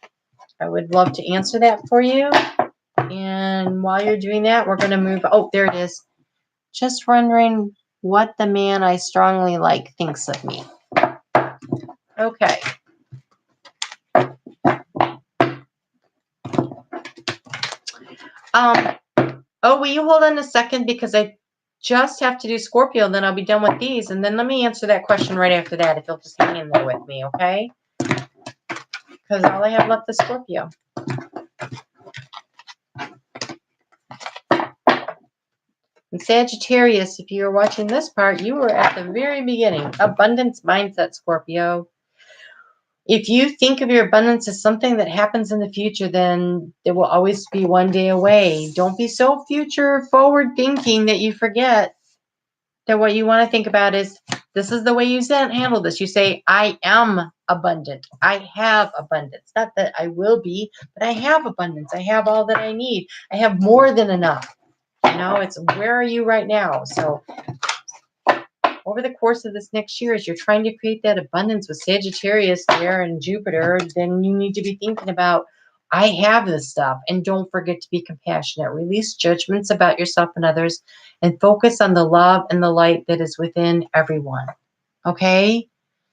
I would love to answer that for you. And while you're doing that, we're going to move. Oh, there it is. Just wondering what the man I strongly like thinks of me. Okay. Oh, will you hold on a second? Because I just have to do Scorpio, and then I'll be done with these. And then let me answer that question right after that, if you'll just hang in there with me, okay? Because all I have left is Scorpio. And Sagittarius, if you're watching this part, you were at the very beginning. Abundance mindset, Scorpio. If you think of your abundance as something that happens in the future, then it will always be one day away. Don't be so future forward thinking that you forget that what you want to think about is, this is the way you handle this. You say, I am abundant. I have abundance. Not that I will be, but I have abundance. I have all that I need. I have more than enough. It's where are you right now? So over the course of this next year, as you're trying to create that abundance with Sagittarius there and Jupiter, then you need to be thinking about, I have this stuff. And don't forget to be compassionate. Release judgments about yourself and others, and focus on the love and the light that is within everyone. Okay?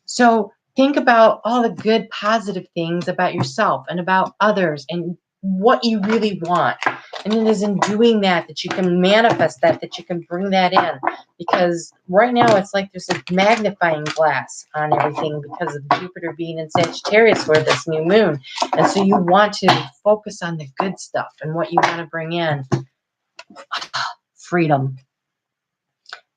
So think about all the good, positive things about yourself and about others and what you really want. And it is in doing that that you can manifest that you can bring that in. Because right now it's like there's a magnifying glass on everything because of Jupiter being in Sagittarius for this new moon. And so you want to focus on the good stuff and what you want to bring in. Freedom.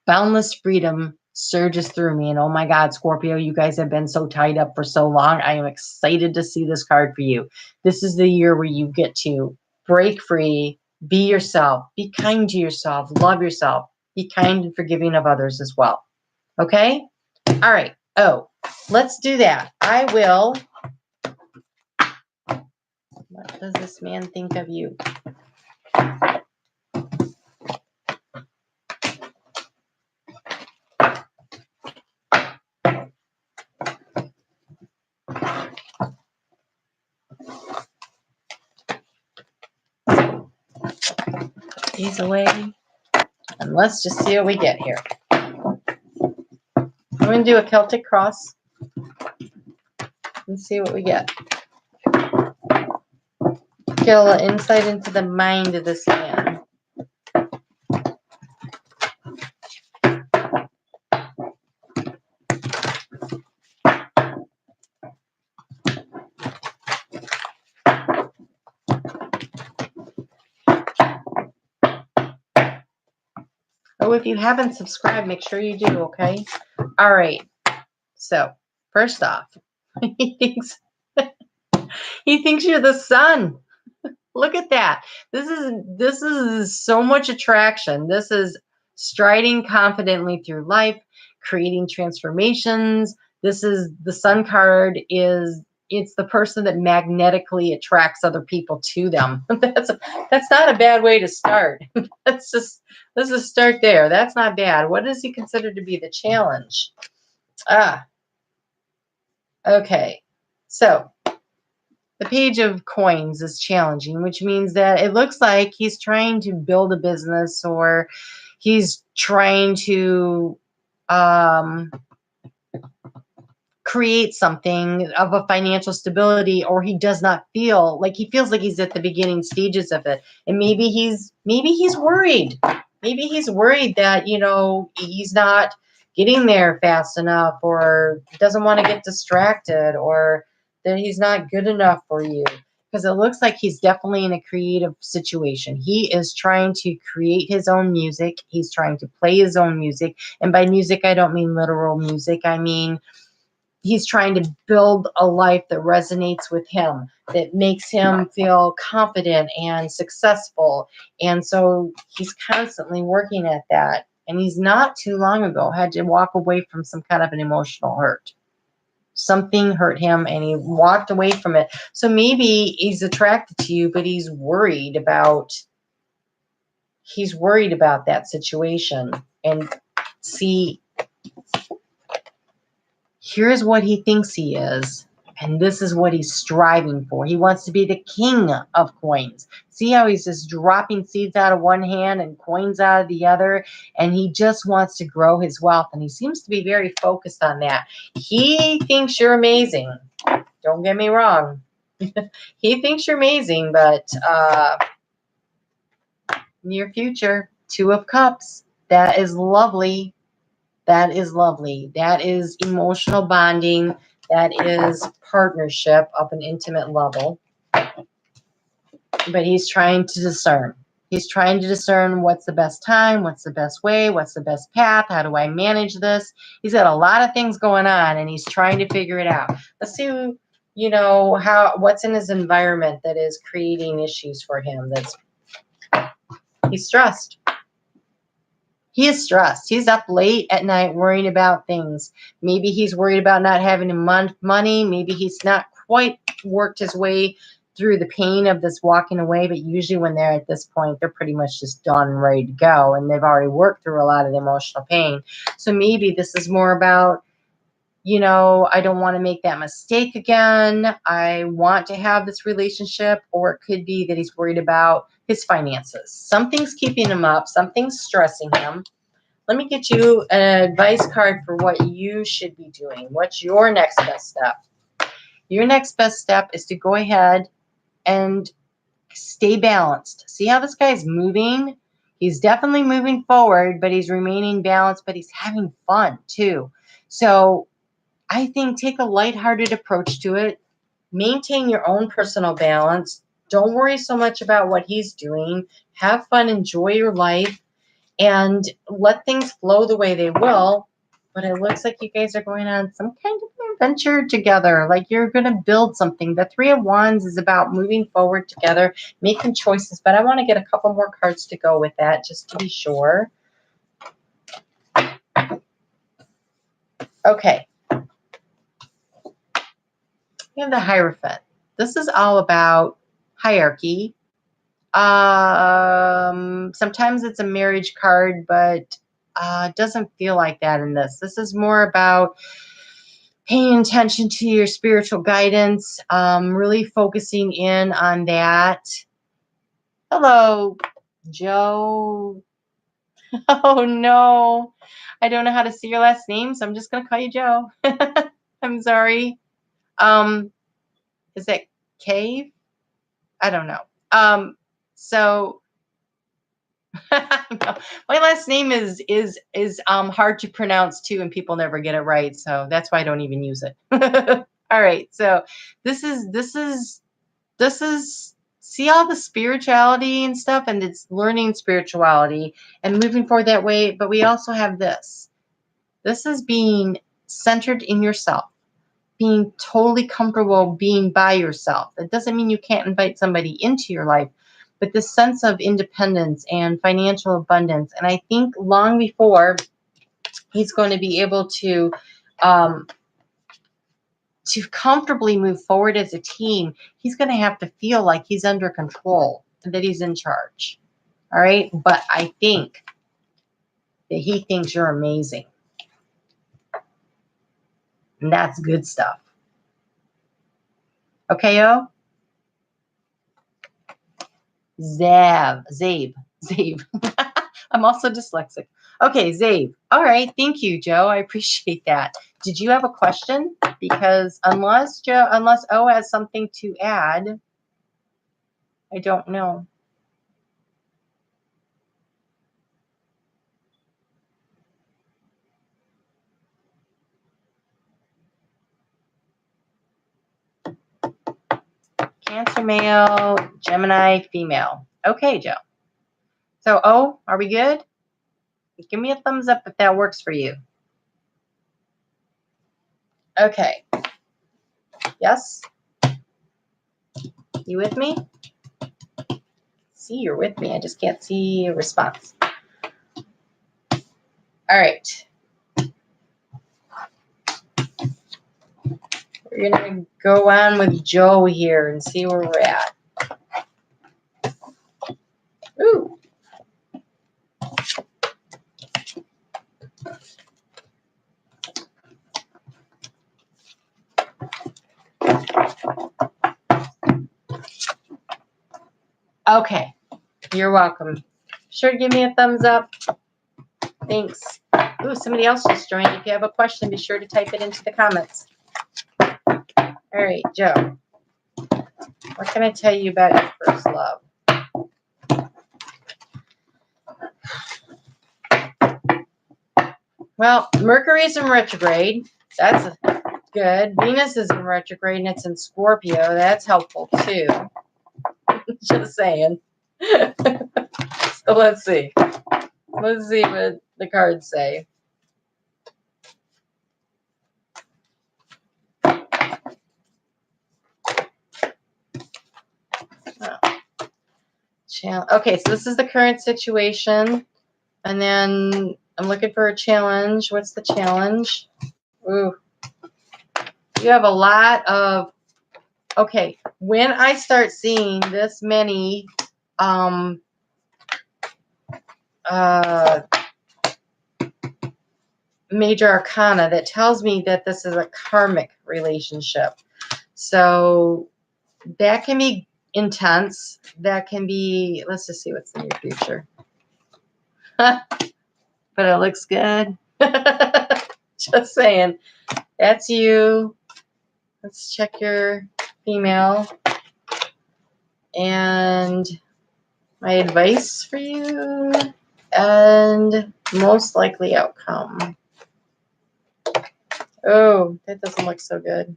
Boundless freedom surges through me. And oh my God, Scorpio, you guys have been so tied up for so long. I am excited to see this card for you. This is the year where you get to break free, be yourself, be kind to yourself, love yourself, be kind and forgiving of others as well. Okay? All right. Oh, let's do that. I will. What does this man think of you? Put these away. And let's just see what we get here. I'm going to do a Celtic cross and see what we get. Get a little insight into the mind of this man. Oh, if you haven't subscribed, make sure you do, okay? All right. So, first off, he thinks you're the sun. Look at that. This is so much attraction. This is striding confidently through life, creating transformations. This is the sun card it's the person that magnetically attracts other people to them. That's not a bad way to start. Let's just start there. That's not bad. What does he consider to be the challenge? Okay. So the page of coins is challenging, which means that it looks like he's trying to build a business, or he's trying to create something of a financial stability, or he does not feel like he feels like he's at the beginning stages of it. And maybe he's worried. Maybe he's worried that, he's not getting there fast enough, or doesn't want to get distracted, or that he's not good enough for you. Because it looks like he's definitely in a creative situation. He is trying to create his own music. He's trying to play his own music. And by music, I don't mean literal music. I mean, he's trying to build a life that resonates with him, that makes him feel confident and successful. And so he's constantly working at that. And he's not too long ago had to walk away from some kind of an emotional hurt. Something hurt him and he walked away from it. So maybe he's attracted to you, but he's worried about that situation. And see, here's what he thinks he is, and this is what he's striving for. He wants to be the king of coins. See how he's just dropping seeds out of one hand and coins out of the other, and he just wants to grow his wealth, and he seems to be very focused on that. He thinks you're amazing. Don't get me wrong. He thinks you're amazing, but Near future. Two of Cups. That is lovely. That is lovely. That is emotional bonding. That is partnership of an intimate level. But he's trying to discern. He's trying to discern what's the best time, what's the best way, what's the best path, how do I manage this? He's got a lot of things going on and he's trying to figure it out. Let's see, what's in his environment that is creating issues for him. He's stressed. He is stressed. He's up late at night worrying about things. Maybe he's worried about not having money. Maybe he's not quite worked his way through the pain of this walking away. But usually when they're at this point, they're pretty much just done and ready to go. And they've already worked through a lot of the emotional pain. So maybe this is more about, I don't want to make that mistake again. I want to have this relationship. Or it could be that he's worried about his finances. Something's keeping him up. Something's stressing him. Let me get you an advice card for what you should be doing. What's your next best step? Your next best step is to go ahead and stay balanced. See how this guy is moving? He's definitely moving forward, but he's remaining balanced, but he's having fun too. So I think take a lighthearted approach to it. Maintain your own personal balance. Don't worry so much about what he's doing. Have fun, enjoy your life, and let things flow the way they will. But it looks like you guys are going on some kind of adventure together. Like you're going to build something. The Three of Wands is about moving forward together, making choices. But I want to get a couple more cards to go with that just to be sure. Okay. We have the Hierophant. This is all about hierarchy. Sometimes it's a marriage card, but it doesn't feel like that in this. This is more about paying attention to your spiritual guidance, really focusing in on that. Hello, Joe. Oh, no. I don't know how to say your last name, so I'm just going to call you Joe. I'm sorry. Is that Cave? I don't know. So no, my last name is hard to pronounce too, and people never get it right. So that's why I don't even use it. All right. So this is see all the spirituality and stuff, and it's learning spirituality and moving forward that way. But we also have this. This is being centered in yourself, being totally comfortable being by yourself. It doesn't mean you can't invite somebody into your life, but this sense of independence and financial abundance. And I think long before he's going to be able to comfortably move forward as a team, he's going to have to feel like he's under control and that he's in charge. All right. But I think that he thinks you're amazing. And that's good stuff. Okay, yo? Zabe. I'm also dyslexic. Okay, Zabe. All right, thank you, Joe. I appreciate that. Did you have a question? Because unless O has something to add, I don't know. Cancer male, Gemini female. Okay, Joe. So, O, are we good? Give me a thumbs up if that works for you. Okay. Yes? You with me? See, you're with me. I just can't see a response. All right. We're going to go on with Joe here and see where we're at. Ooh. Okay. You're welcome. Sure, give me a thumbs up. Thanks. Ooh, somebody else just joined. If you have a question, be sure to type it into the comments. All right, Joe. What can I tell you about your first love? Well, Mercury's in retrograde. That's good. Venus is in retrograde and it's in Scorpio. That's helpful too. Just saying. So let's see. Let's see what the cards say. Okay, so this is the current situation. And then I'm looking for a challenge. What's the challenge? Ooh. You have a lot of, okay, when I start seeing this many major arcana, that tells me that this is a karmic relationship. So that can be intense. That can be, let's just see what's in your future. But it looks good. Just saying. That's you. Let's check your female. And my advice for you. And most likely outcome. Oh, that doesn't look so good.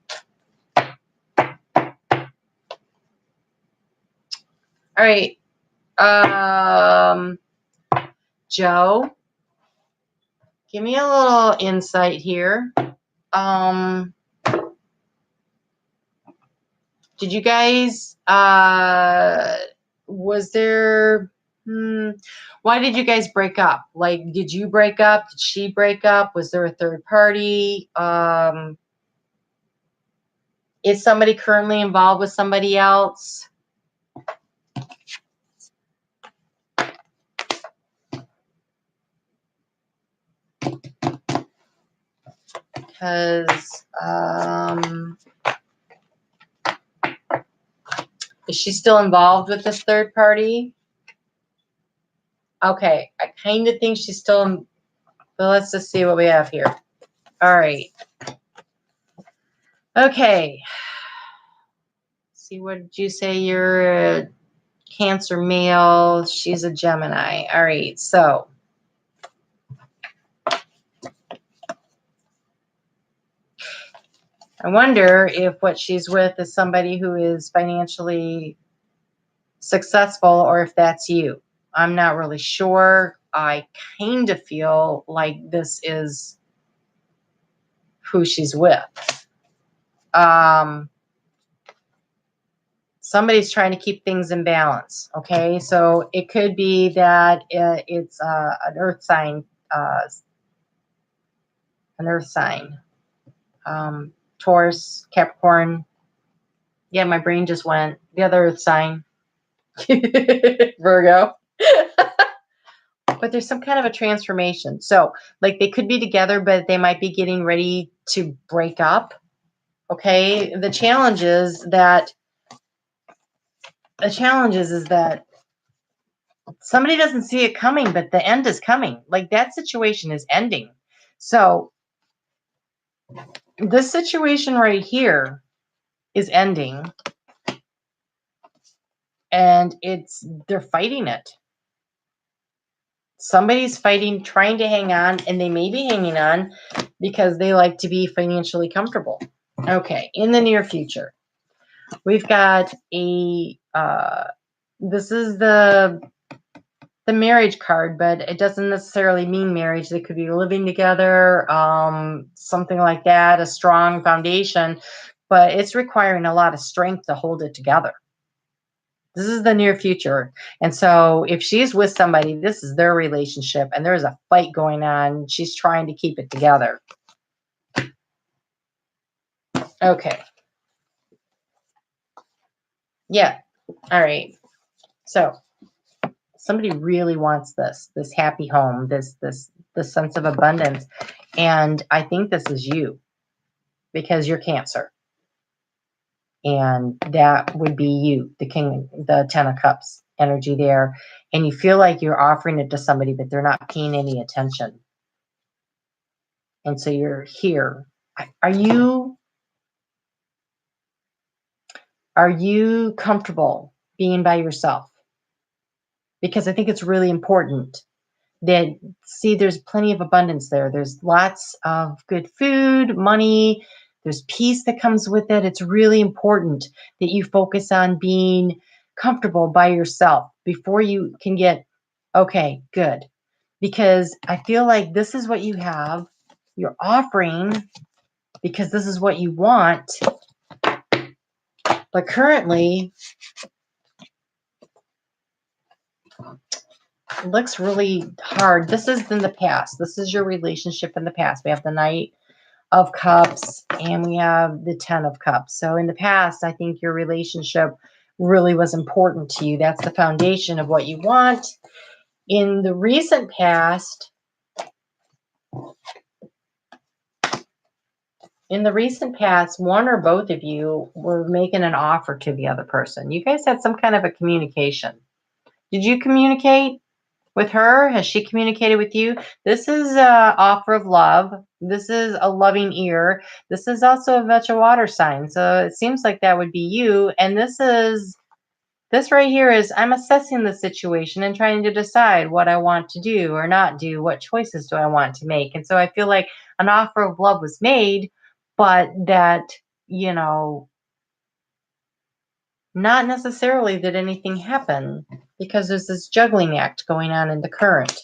All right. Joe, give me a little insight here. Did you guys, was there, why did you guys break up? Like, did you break up? Did she break up? Was there a third party? Is somebody currently involved with somebody else? Because, is she still involved with this third party? Okay, I kind of think she's still in, but let's just see what we have here. All right. Okay. See, what did you say? You're a Cancer male. She's a Gemini. All right, so I wonder if what she's with is somebody who is financially successful or if that's you. I'm not really sure. I kind of feel like this is who she's with. Somebody's trying to keep things in balance. Okay, so it could be that it's an earth sign, Taurus, Capricorn. Yeah, my brain just went. The other earth sign, Virgo. But there's some kind of a transformation. So, like, they could be together, but they might be getting ready to break up. Okay, the challenge is that somebody doesn't see it coming, but the end is coming. Like, that situation is ending. So this situation right here is ending, and they're fighting it. Somebody's fighting, trying to hang on, and they may be hanging on because they like to be financially comfortable. Okay, in the near future, we've got a, this is the marriage card, but it doesn't necessarily mean marriage. They could be living together, something like that, a strong foundation, but it's requiring a lot of strength to hold it together. This is the near future. And so if she's with somebody, this is their relationship and there's a fight going on. She's trying to keep it together. Okay. Yeah. All right. So somebody really wants this happy home, this sense of abundance. And I think this is you because you're Cancer. And that would be you, the King, the 10 of Cups energy there. And you feel like you're offering it to somebody, but they're not paying any attention. And so you're here. Are you comfortable being by yourself? Because I think it's really important that, see, there's plenty of abundance there. There's lots of good food, money, there's peace that comes with it. It's really important that you focus on being comfortable by yourself before you can get, okay, good. Because I feel like this is what you have, you're offering because this is what you want. But currently, it looks really hard. This is in the past. This is your relationship in the past. We have the Knight of Cups and we have the 10 of Cups. So in the past, I think your relationship really was important to you. That's the foundation of what you want. In the recent past, one or both of you were making an offer to the other person. You guys had some kind of a communication. Did you communicate with her? Has she communicated with you? This is an offer of love. This is a loving ear. This is also a bunch of water sign. So it seems like that would be you. And this right here is, I'm assessing the situation and trying to decide what I want to do or not do. What choices do I want to make? And so I feel like an offer of love was made, but that, you know, not necessarily did anything happen, because there's this juggling act going on in the current.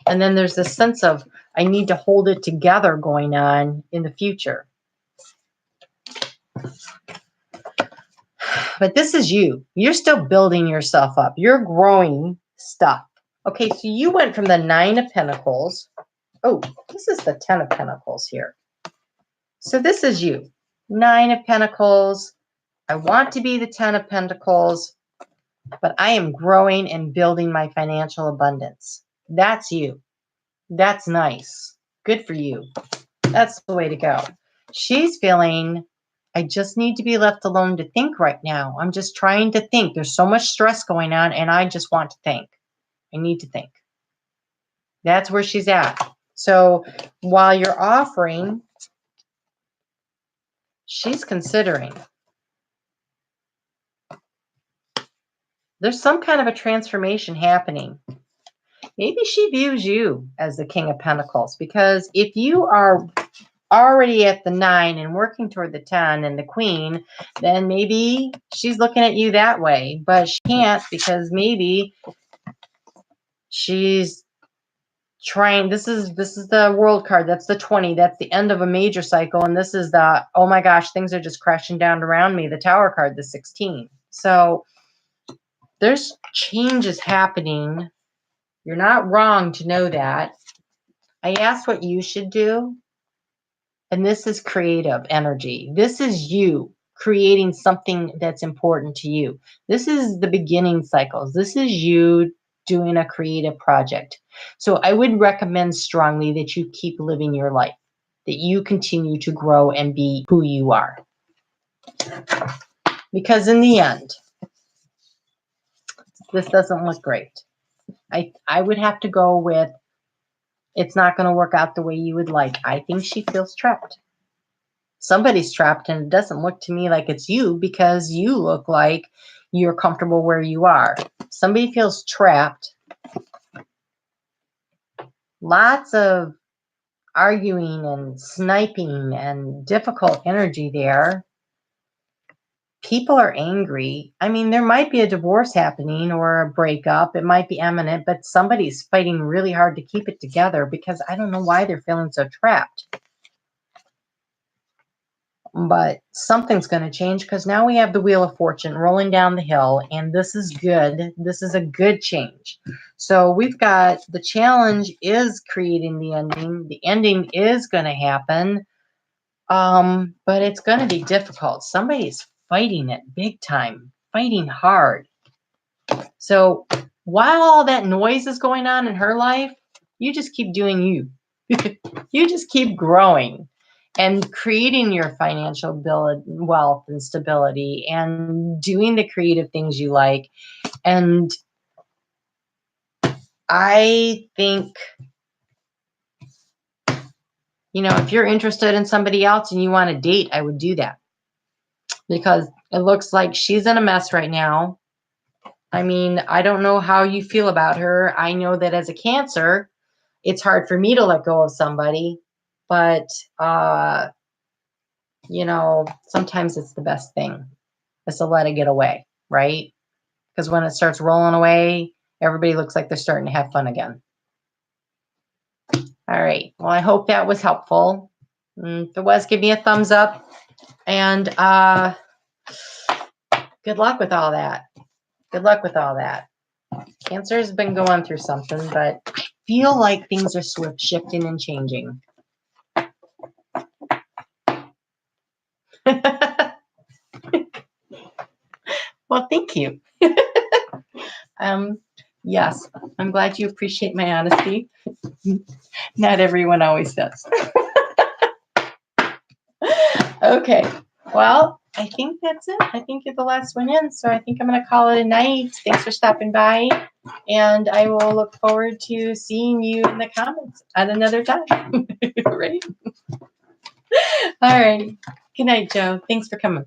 And then there's this sense of, I need to hold it together going on in the future. But this is you. You're still building yourself up. You're growing stuff. Okay, so you went from the 9 of Pentacles. Oh, this is the 10 of Pentacles here. So this is you. 9 of Pentacles. I want to be the 10 of Pentacles, but I am growing and building my financial abundance. That's you. That's nice. Good for you. That's the way to go. She's feeling, I just need to be left alone to think right now. I'm just trying to think. There's so much stress going on and I just want to think. I need to think. That's where she's at. So while you're offering, she's considering. There's some kind of a transformation happening. Maybe she views you as the King of Pentacles, because if you are already at the 9 and working toward the 10 and the Queen, then maybe she's looking at you that way, but she can't, because maybe she's trying. This is the World card. That's the 20. That's the end of a major cycle. And this is the, oh my gosh, things are just crashing down around me. The Tower card, the 16. So there's changes happening. You're not wrong to know that. I asked what you should do. And this is creative energy. This is you creating something that's important to you. This is the beginning cycles. This is you doing a creative project. So I would recommend strongly that you keep living your life, that you continue to grow and be who you are. Because in the end, this doesn't look great. I would have to go with, it's not going to work out the way you would like. I think she feels trapped. Somebody's trapped, and it doesn't look to me like it's you, because you look like you're comfortable where you are. Somebody feels trapped. Lots of arguing and sniping and difficult energy there. People are angry. I mean, there might be a divorce happening or a breakup. It might be imminent, but somebody's fighting really hard to keep it together, because I don't know why they're feeling so trapped. But something's going to change, because now we have the Wheel of Fortune rolling down the hill, and this is good. This is a good change. So we've got, the challenge is creating the ending. The ending is going to happen, but it's going to be difficult. Somebody's fighting it big time, fighting hard. So while all that noise is going on in her life, you just keep doing you. You just keep growing and creating your financial wealth and stability and doing the creative things you like. And I think, you know, if you're interested in somebody else and you want to date, I would do that, because it looks like she's in a mess right now. I mean, I don't know how you feel about her. I know that as a Cancer, it's hard for me to let go of somebody, but you know, sometimes it's the best thing is to let it get away, right? Because when it starts rolling away, everybody looks like they're starting to have fun again. All right. Well, I hope that was helpful. If it was, give me a thumbs up. And good luck with all that. Good luck with all that. Cancer has been going through something, but I feel like things are shifting and changing. Well, thank you. Yes, I'm glad you appreciate my honesty. Not everyone always does. Okay. Well, I think that's it. I think you're the last one in, so I think I'm going to call it a night. Thanks for stopping by, and I will look forward to seeing you in the comments at another time. Right? All right. Good night, Joe. Thanks for coming.